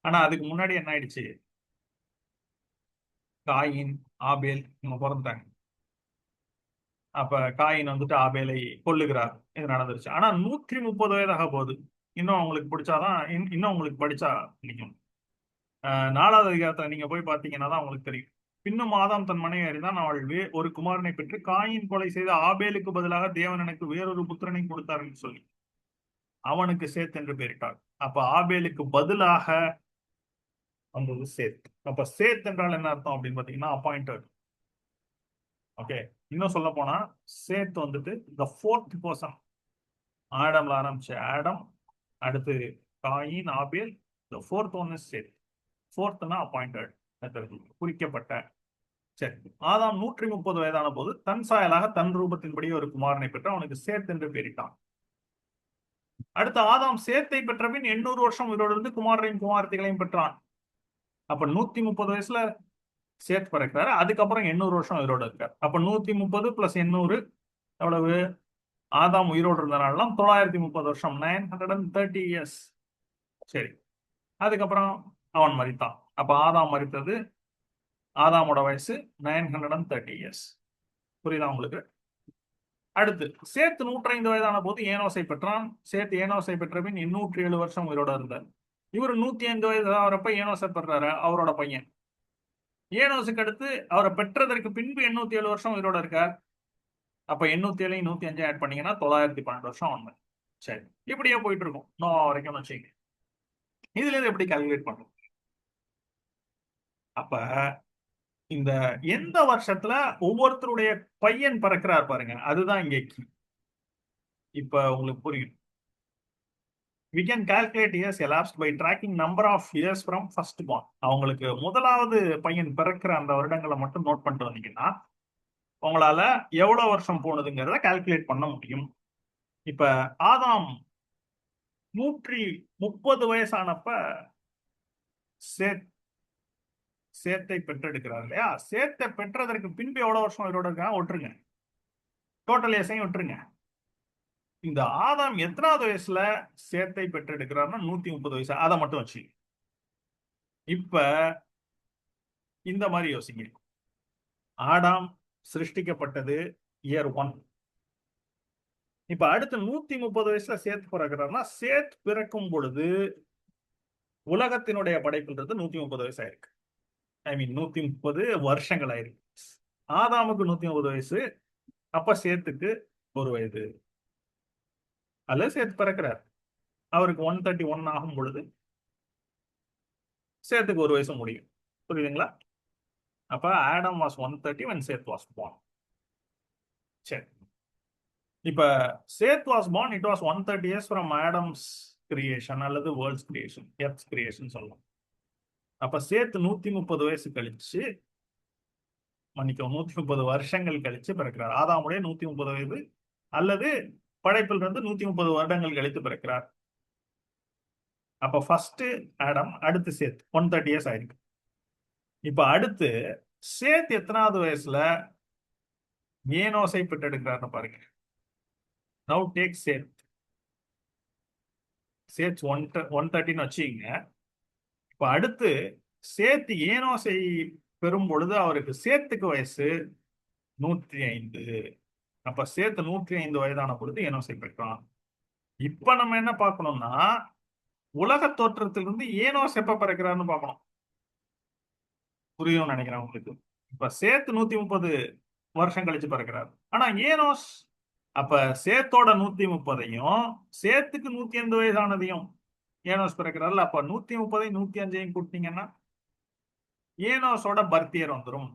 ஆனா அதுக்கு முன்னாடி என்ன ஆயிடுச்சு? காயின், ஆபேல் இவங்க பிறந்துட்டாங்க. அப்ப காயின் வந்துட்டு ஆபேலை கொல்லுகிறார். இது நடந்துருச்சு. ஆனா 130 வயதாக போகுது. இன்னும் அவங்களுக்கு பிடிச்சாதான் இன்னும் உங்களுக்கு படிச்சா பிடிக்கும். 4வது அதிகாரத்துல நீங்க போய் பாத்தீங்கன்னா தான் உங்களுக்கு தெரியும். பின்னும் ஆதாம் தன் மனைவி அறிந்தான், அவள் ஒரு குமாரனை பெற்று காயின் கொலை செய்த ஆபேலுக்கு பதிலாக தேவன் எனக்கு வேறொரு புத்திரனை கொடுத்தார் என்று சொல்லி அவனுக்கு சேத் என்று பெயரிட்டார். அப்ப ஆபேலுக்கு பதிலாக வந்தது சேத். அப்ப சேத் என்றால் என்ன அர்த்தம் அப்படின்னு பாத்தீங்கன்னா அப்பாயிண்டட். ஓகே, இன்னும் சொல்ல போனா சேத் வந்துட்டு த 4th பர்சன். ஆடம்ல ஆரம்பிச்ச ஆடம், அடுத்து coin, Abel, the 4th one is Seth. 4th appointed, குறிக்கப்பட்ட. சரி, ஆதாம் 130 வயதான போது தன் சாயலாக தன் ரூபத்தின்படி ஒரு குமாரனை பெற்று அவனுக்கு சேத் என்று பெயரிட்டான். அடுத்து ஆதாம் சேத்தை பெற்ற பின் 800 வருஷம் உயிரோடு இருந்து குமாரரையும் குமாரத்திகளையும் பெற்றான். அப்ப 130 வயசுல சேத் பிறக்கிறாரு. அதுக்கப்புறம் 800 வருஷம் உயிரோடு இருக்காரு. அப்ப 130 பிளஸ் 800 எவ்வளவு? ஆதாம் உயிரோடு இருந்தனாலாம் 930 வருஷம், 930 இயர்ஸ். சரி, அதுக்கப்புறம் அவன் மரித்தான். அப்ப ஆதாம் மரித்தது, ஆதாமோட வயசு 930 இயர்ஸ். புரியுதா உங்களுக்கு? அடுத்து சேத் 105 வயதான போது ஏனோசை பெற்றான். சேத் ஏனோசை பெற்ற பின் 807 வருஷம் உயிரோட இருந்தார். இவர் 105 வயது அவரப்ப ஏனோசை பெறாரு, அவரோட பையன். ஏனோசுக்கு அடுத்து அவரை பெற்றதற்கு பின்பு 807 வருஷம் உயிரோட இருக்கார். அப்ப 807 105 ஆட் பண்ணீங்கன்னா 912 வருஷம் ஒண்ணு. சரி, இப்படியே போயிட்டு இருக்கும் நோவா வரைக்கும் வச்சுங்க. இதுல இருந்து எப்படி கால்குலேட் பண்றோம்? அப்ப இந்த எந்த வருஷத்துல ஒவ்வொருத்தருடைய பையன் பிறக்கிறார் பாருங்க, அதுதான் இங்க கீ. இப்ப உங்களுக்கு புரியும். we can calculate years elapsed by tracking number of years from first born. அவங்களுக்கு முதலாவது பையன் பிறக்கிற அந்த வருடங்களை மட்டும் நோட் பண்ணிட்டு வந்தீங்கன்னா உங்களால எவ்வளவு வருஷம் போனதுங்கிறத கால்குலேட் பண்ண முடியும். இப்ப ஆதாம் 130 வயசானப்ப சேத்தை பெற்றெடுக்கிறார் இல்லையா? சேத்தை பெற்றதற்கு பின்பு எவ்வளவு வருஷம் உயிரோட இருக்காங்க விட்டுருங்க, டோட்டல் ஏசையும் விட்டுருங்க. இந்த ஆதாம் எத்தனாவது வயசுல சேத்தை பெற்றெடுக்கிறார்னா 130 வயசு, அதை மட்டும் வச்சு இப்ப இந்த மாதிரி யோசிங்க. ஆடாம் சிருஷ்டிக்கப்பட்டது இயர் 1. இப்ப அடுத்து 130 வயசுல சேத் பிறகுறாருன்னா சேத் பிறக்கும் பொழுது உலகத்தினுடைய படைப்புன்றது 130 வயசு ஆயிருக்கு. ஐ மீன் 130 வருஷங்கள் ஆயிருக்கு. ஆதாமுக்கு 130 வயசு, அப்ப சேத்துக்கு 1 வயது. அல்லது சேத்து பிறக்கிறார், அவருக்கு 131 ஆகும் பொழுது சேத்துக்கு 1 வயசு முடியும். புரியுதுங்களா? அப்ப Adam was 130 when Seth was born. சரி, இப்ப Seth was born, it was 130 years from Adam's creation அல்லது வேர்ல்ட்ஸ் கிரியேஷன், எர்த்ஸ் கிரியேஷன் சொல்லலாம். அப்ப சேத் 130 வயசு கழிச்சு, மன்னிக்கவும் 130 வருஷங்கள் கழிச்சு பிறக்கிறார். ஆதாமுடைய 130 வயது அல்லது படைப்பில் இருந்து 130 வருடங்கள் கழித்து பிறக்கிறார். அப்ப ஃபர்ஸ்ட் ஆடம், அடுத்து சேத், 130 இயர்ஸ் ஆயிருக்கு. இப்ப அடுத்து சேத் எத்தனாவது வயசுல ஏனோசை பெற்றெடுக்கிறார்னு பாருங்க. நவ் டேக் சேத் 130 வச்சுங்க. இப்ப அடுத்து சேத் ஏனோசை பெறும் பொழுது அவருக்கு சேத்துக்கு வயசு 105. அப்ப சேத்து 105 வயதான பொழுது ஏனோசை பெற்றான். இப்ப நம்ம என்ன பார்க்கணும்னா உலக தோற்றத்திலிருந்து ஏனோஸ் எப்ப பிறக்கிறான்னு பார்க்கணும். புரியும் நினைக்கிறேன் உங்களுக்கு. இப்ப சேத்து 130 வருஷம் கழிச்சு பிறக்கிறார். ஆனா ஏனோஸ் அப்ப சேத்தோட 130ஐயும் சேத்துக்கு 105 வயதானதையும் ஏனோஸ் பிறக்கிறார்ல, அப்ப 130 105 கூட்டினீங்கன்னா ஏனோஸோட பர்த் இயர் வந்துடும்.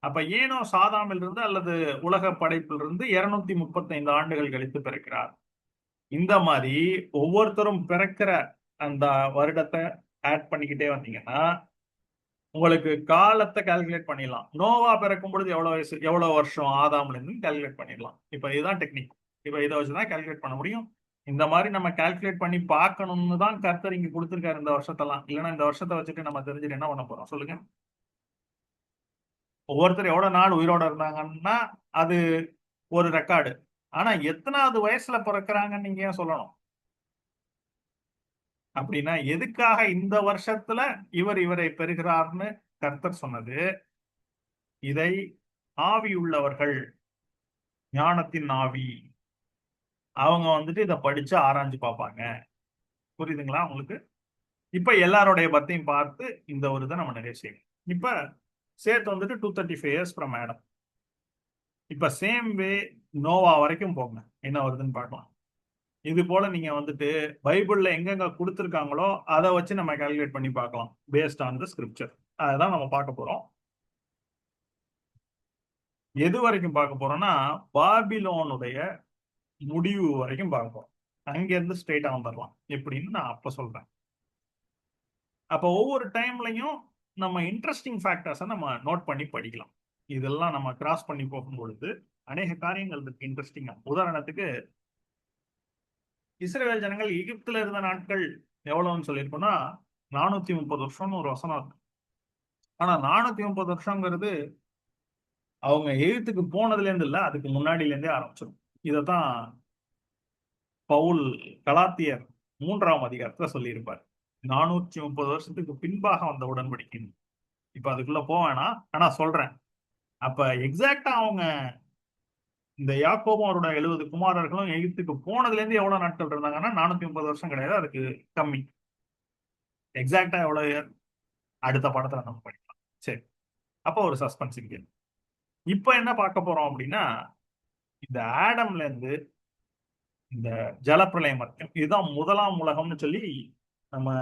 அப்ப ஏனோஸ் ஆதாமில் இருந்து அல்லது உலக படைப்பில் இருந்து 235 ஆண்டுகள் கழித்து பிறக்கிறார். இந்த மாதிரி ஒவ்வொருத்தரும் பிறக்கிற அந்த வருடத்தை ஆட் பண்ணிக்கிட்டே வந்தீங்கன்னா உங்களுக்கு காலத்தை கால்குலேட் பண்ணிடலாம். நோவா பிறக்கும் பொழுது எவ்வளவு வயசு, எவ்வளவு வருஷம் ஆதாம்ல இருந்து கால்குலேட் பண்ணிடலாம். இப்ப இதுதான் டெக்னிக். இப்ப இதை வச்சுதான் கால்குலேட் பண்ண முடியும். இந்த மாதிரி நம்ம கால்குலேட் பண்ணி பார்க்கணும்னு தான் கர்த்தர் இங்க கொடுத்திருக்காரு இந்த வருஷத்தெல்லாம். இல்லைன்னா இந்த வருஷத்தை வச்சுட்டு நம்ம தெரிஞ்சுட்டு என்ன பண்ண போறோம் சொல்லுங்க? ஒவ்வொருத்தர் எவ்வளவு நாள் உயிரோட இருந்தாங்கன்னா அது ஒரு ரெக்கார்டு. ஆனா எத்தனாவது வயசுல பிறக்கிறாங்கன்னு நீங்க ஏன் சொல்லணும்? அப்படின்னா எதுக்காக இந்த வருஷத்துல இவரை பெறுகிறார்னு கர்த்தர் சொன்னது, இதை ஆவி உள்ளவர்கள், ஞானத்தின் ஆவி, அவங்க வந்துட்டு இதை படிச்சு ஆராய்ஞ்சு பார்ப்பாங்க. புரியுதுங்களா உங்களுக்கு? இப்ப எல்லாருடைய பர்த்தையும் பார்த்து இந்த ஒரு இதை நம்ம நிறைய செய்யணும். இப்ப சேத் வந்துட்டு 235 இயர்ஸ் ஃப்ரம் ஆடம். இப்ப சேம் வே நோவா வரைக்கும் போங்க, என்ன வருதுன்னு பார்க்கலாம். இது போல நீங்க வந்துட்டு பைபிள்ல எங்கெங்க கொடுத்துருக்காங்களோ அதை வச்சு நம்ம கால்குலேட் பண்ணி பார்க்கலாம், பேஸ்ட் ஆன் த ஸ்கிரிப்சர். அதுதான் நம்ம பார்க்க போறோம். எது வரைக்கும் பார்க்க போறோம்னா பாபிலோனுடைய முடிவு வரைக்கும் பார்க்க போறோம். அங்கிருந்து ஸ்ட்ரெயிட்டா வந்துடலாம் எப்படின்னு நான் அப்ப சொல்றேன். அப்ப ஒவ்வொரு டைம்லையும் நம்ம இன்ட்ரெஸ்டிங் ஃபேக்டர்ஸை நம்ம நோட் பண்ணி படிக்கலாம். இதெல்லாம் நம்ம கிராஸ் பண்ணி போகும்பொழுது அநேக காரியங்கள் இருக்கு இன்ட்ரெஸ்டிங்கா. உதாரணத்துக்கு இஸ்ரேல் ஜனங்கள் எகிப்துல இருந்த நாட்கள் எவ்வளவுன்னு சொல்லியிருக்கோம்னா 430 வருஷம்னு ஒரு வசனம் இருக்கு. ஆனா 430 வருஷங்கிறது அவங்க எகிப்துக்கு போனதுல இருந்து இல்ல, அதுக்கு முன்னாடில இருந்தே ஆரம்பிச்சிடும். இதத்தான் பவுல் கலாத்தியர் 3ஆம் அதிகாரத்துல சொல்லியிருப்பார். 430 வருஷத்துக்கு பின்பாக வந்த உடன்படிக்கை. இப்ப அதுக்குள்ள போவேனா, ஆனா சொல்றேன். அப்ப எக்ஸாக்டா அவங்க இந்த யாக்கோபும் அவரோட 70 குமாரர்களும் எகிப்துக்கு போனதுல இருந்து எவ்வளவு நாட்கள் இருந்தாங்கன்னா 430 வருஷம் கிடையாது, அதுக்கு கம்மி. எக்ஸாக்டா எவ்வளவு அடுத்த படத்துல நம்ம படிக்கலாம். சரி, அப்போ ஒரு சஸ்பென்ஸ் இருக்கு. இப்ப என்ன பார்க்க போறோம் அப்படின்னா இந்த ஆடம்ல இருந்து இந்த ஜலப்பிரளயம் வரைக்கும், இதுதான் முதலாம் உலகம்னு சொல்லி நம்ம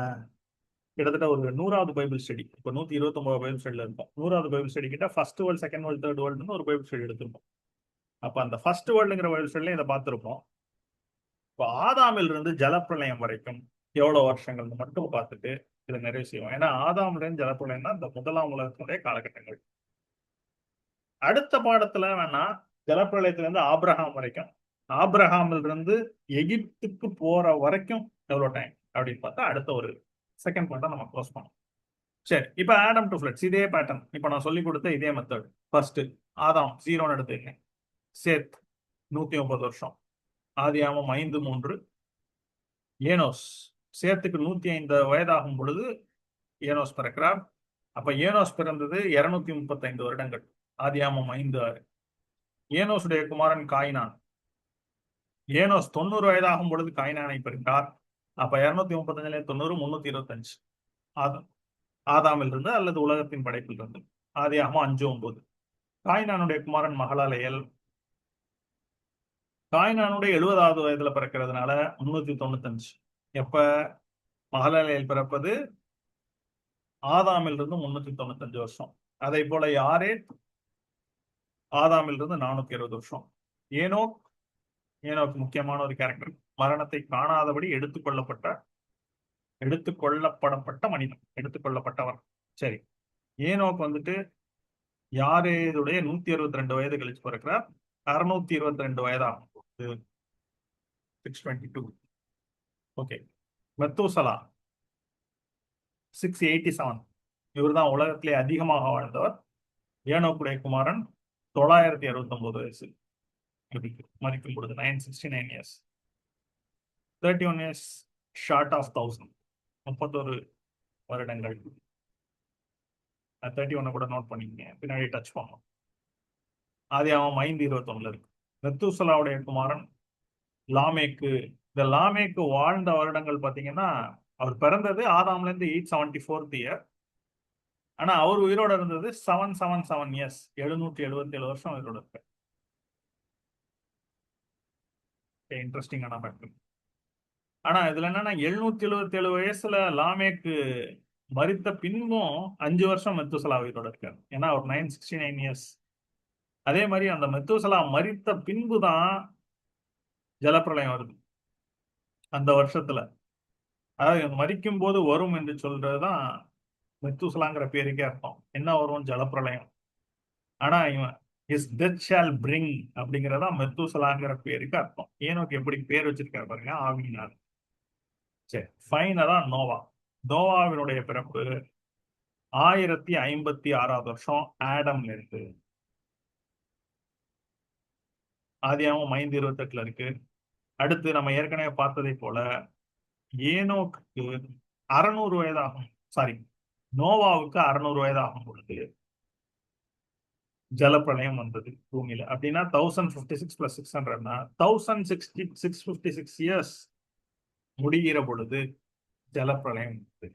கிட்டத்தட்ட ஒரு 100வது பைபிள் ஸ்டடி, இப்போ 129 பைபிள் ஸ்டடியில இருக்கும். 100வது பைபிள் ஸ்டடி கிட்ட first world, second world, third வேர்ல்டுன்னு ஒரு பைபிள் ஸ்டடி எடுத்திருப்போம். அப்ப அந்த ஃபர்ஸ்ட் வேர்ல்டுங்கிற பைபிள் ஸ்டடியில இதை பார்த்திருப்போம். இப்போ ஆதாமில் இருந்து ஜலப்பிரளயம் வரைக்கும் எவ்வளவு வருஷங்கள் மட்டும் பார்த்துட்டு இதை நிறைவு செய்வோம். ஏன்னா ஆதாம்ல இருந்து ஜலப்பிரளயம் தான் இந்த முதலாம் உலகத்தினுடைய காலகட்டங்கள். அடுத்த பாடத்துல வேணா ஜலப்பிரளயத்துல இருந்து ஆபிரகாம் வரைக்கும், ஆபிரகாமில் இருந்து எகிப்துக்கு போற வரைக்கும் எவ்வளவு டைம் அப்படின்னு பார்த்தா அடுத்த ஒரு செகண்ட் பார்ட்டை நம்ம க்ளோஸ் பண்ணோம். சரி, இப்ப ஆடம் டு ஃபிளட்ஸ் இதே பேட்டர்ன். இப்ப நான் சொல்லி கொடுத்த இதே மெத்தட். ஃபர்ஸ்ட் ஆதாம் 0 எடுத்துக்கங்க. சேத் 130 வருஷம். ஆதியாமம் 5:3. ஏனோஸ், சேத்துக்கு 105 வயதாகும் பொழுது ஏனோஸ் பிறக்கிறார். அப்ப ஏனோஸ் பிறந்தது 235 வருடங்கள். ஆதியாமம் 5:6. ஏனோசுடைய குமாரன் காயினான். ஏனோஸ் 90 வயதாகும் பொழுது காயினானை பிறந்தார். அப்ப 235 90 325. ஆதாம் ஆதாமில் இருந்து அல்லது உலகத்தின் படைப்பில் இருந்து. ஆதியாகமம் 5:9. காயினானுடைய குமாரன் மகலாலயல். காயினானுடைய 70வது வயதுல பிறக்கிறதுனால 395. எப்ப மகலாலயல் பிறப்பது ஆதாமில் இருந்து 395 வருஷம். அதே போல யாரேத் ஆதாமில் இருந்து 420 வருஷம். ஏனோக், ஏனோக் முக்கியமான ஒரு கேரக்டர். மரணத்தை காணாதபடி எடுத்துக்கொள்ளப்படப்பட்ட மனிதன், எடுத்துக்கொள்ளப்பட்டவர். சரி, ஏனோக் வந்துட்டு யாரேதுடைய 162 வயது கழிச்சு பிறக்கிறார். 622 வயதாகும். 622. ஓகே. மெத்தூசலா 687. இவர் தான் உலகத்திலே அதிகமாக வாழ்ந்தவர். ஏனோக்குடைய குமாரன் 969 வயசு மறிக்கும் பொழுது 969 இயர்ஸ். 31 years short of 1000. 31 வருடங்கள். 31 கூட நோட் பண்ணிக்கங்க, பின்னாடி டச் பண்ணும். ஆதியாகமம் 5:21 இருக்கு. மெத்தூசலாவுடைய குமாரன் லாமேக்கு. இந்த லாமேக்கு வாழ்ந்த வருடங்கள் பாத்தீங்கன்னா, அவர் பிறந்தது ஆதாம்ல இருந்து 874th இயர். ஆனா அவர் உயிரோட இருந்தது 777 இயர்ஸ். 777 வருஷம் உயிரோட இருக்க. இன்ட்ரெஸ்டிங்கான ஃபேக்ட். ஆனா இதுல என்னன்னா 777 வயசுல லாமேக்கு மரித்த பின்பும் 5 வருஷம் மெத்தூசலா உயிரோட இருக்காரு. ஏன்னா அவர் 969 இயர்ஸ். அதே மாதிரி அந்த மெத்தூசலா மரித்த பின்புதான் ஜலப்பிரளயம் வருது அந்த வருஷத்துல. அதாவது மரிக்கும் போது வரும் என்று சொல்றதுதான் மெத்தூசலாங்கிற பேருக்கே அர்த்தம். என்ன வரும்? ஜலப்பிரளயம். ஆனா இவன் இஸ் டெத் ஷால் பிரிங் அப்படிங்கறதா மெத்தூசலாங்கிற பேருக்கு அர்த்தம். ஏனோக்கு எப்படி பேர் வச்சிருக்காரு பாருங்க, ஆவினார். சரி, ஃபைனலா நோவா. நோவாவினுடைய பிறப்பு 1056வது வருஷம் ஆடம்ல இருக்கு. ஆதியாகமம் 5:28 இருக்கு. அடுத்து நம்ம ஏற்கனவே பார்த்ததை போல ஏனோக்கு 600 வயதாகும். சாரி, நோவாவுக்கு 600 வயதாகும் பொழுது ஜலப்பிரளயம் வந்தது பூமியில. அப்படின்னா 1056 + 600 1656 இயர்ஸ் முடிகிற பொழுது ஜலப்பிரளயம் வந்தது.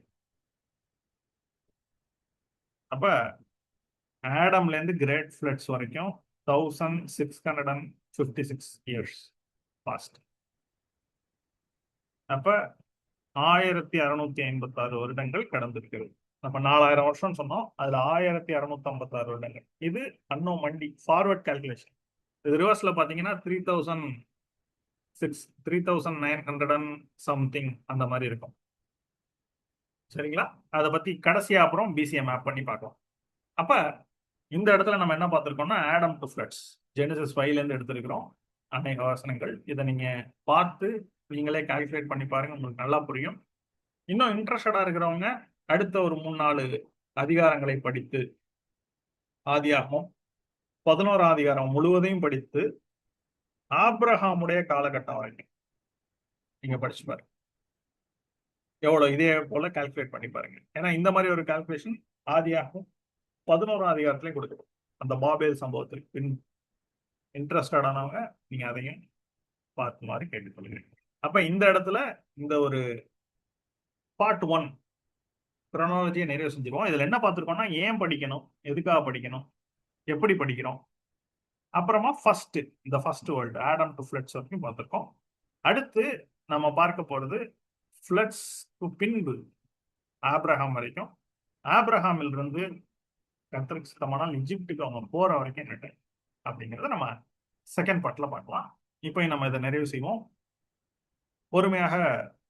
அப்ப ஆடம்ல இருந்து கிரேட் ஃபிளட்ஸ் வரைக்கும் 1656 இயர்ஸ் பாஸ்ட். அப்ப 1656 வருடங்கள் கடந்திருக்கிறது. நம்ம 4000 வருஷம் சொன்னோம், அதுல 1656 வருடங்கள். இது அன்னோ மண்டி ஃபார்வர்ட் கால்குலேஷன். இது ரிவர்ஸ்ல பாத்தீங்கன்னா 3900 சம்திங் அந்த மாதிரி இருக்கும். சரிங்களா? அதை பத்தி கடைசியா அப்புறம் பிசிஎம் மேப் பண்ணி பார்க்கலாம். அப்ப இந்த இடத்துல நம்ம என்ன பார்த்திருக்கோம்னா ஆடம் டு ஃபிளட்ஸ் ஜெனசிஸ் 5ல இருந்து எடுத்திருக்கிறோம் அநேக வசனங்கள். இதை நீங்க பார்த்து நீங்களே கால்குலேட் பண்ணி பாருங்க, உங்களுக்கு நல்லா புரியும். இன்னும் இன்ட்ரெஸ்டடா இருக்கிறவங்க அடுத்த ஒரு 3-4 அதிகாரங்களை படித்து, ஆதியாகமம் 11ஆம் அதிகாரம் முழுவதையும் படித்து ஆபிரகாமுடைய காலகட்டம் வரைக்கும் நீங்க படிச்சு பாருங்க. எவ்வளவு இதே போல கால்குலேட் பண்ணி பாருங்க. ஏன்னா இந்த மாதிரி ஒரு கால்குலேஷன் ஆதியாகமம் 11ஆம் அதிகாரத்திலையும் கொடுக்கும். அந்த பாபேல் சம்பவத்திற்கு பின் இன்ட்ரெஸ்டடானவங்க நீங்க அதையும் பார்த்து மாதிரி கேட்டுக்கொள்கிறேன். அப்ப இந்த இடத்துல இந்த ஒரு பார்ட் 1 குரோனாலஜியை நிறைவு செஞ்சிருவோம். இதுல என்ன பார்த்திருக்கோம்னா ஏன் படிக்கணும், எதுக்காக படிக்கணும், எப்படி படிக்கிறோம். அப்புறமா இந்த first world Adam to flats வரைக்கும் பார்த்திருக்கோம். அடுத்து நம்ம பார்க்க போறது ஃபிளட்ஸ் பின்பு ஆபிரகாம் வரைக்கும். ஆபிரகாமில் இருந்து கர்த்தருக்கு சித்தமானால் எஜிப்டுக்கு அவங்க போற வரைக்கும் என்ன அப்படிங்கிறத நம்ம செகண்ட் பார்ட்ல பார்க்கலாம். இப்போ நம்ம இதை நிறைவு செய்வோம். பொறுமையாக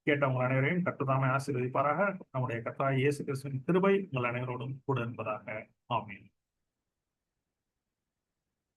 கேட்ட உங்கள் அனைவரையும் கர்த்தர் ஆசீர்வதிப்பாராக. நம்முடைய கர்த்தராகிய இயேசு கிறிஸ்துவின் கிருபை உங்கள் அனைவரோடும் கூட இருப்பதாக. ஆமென்.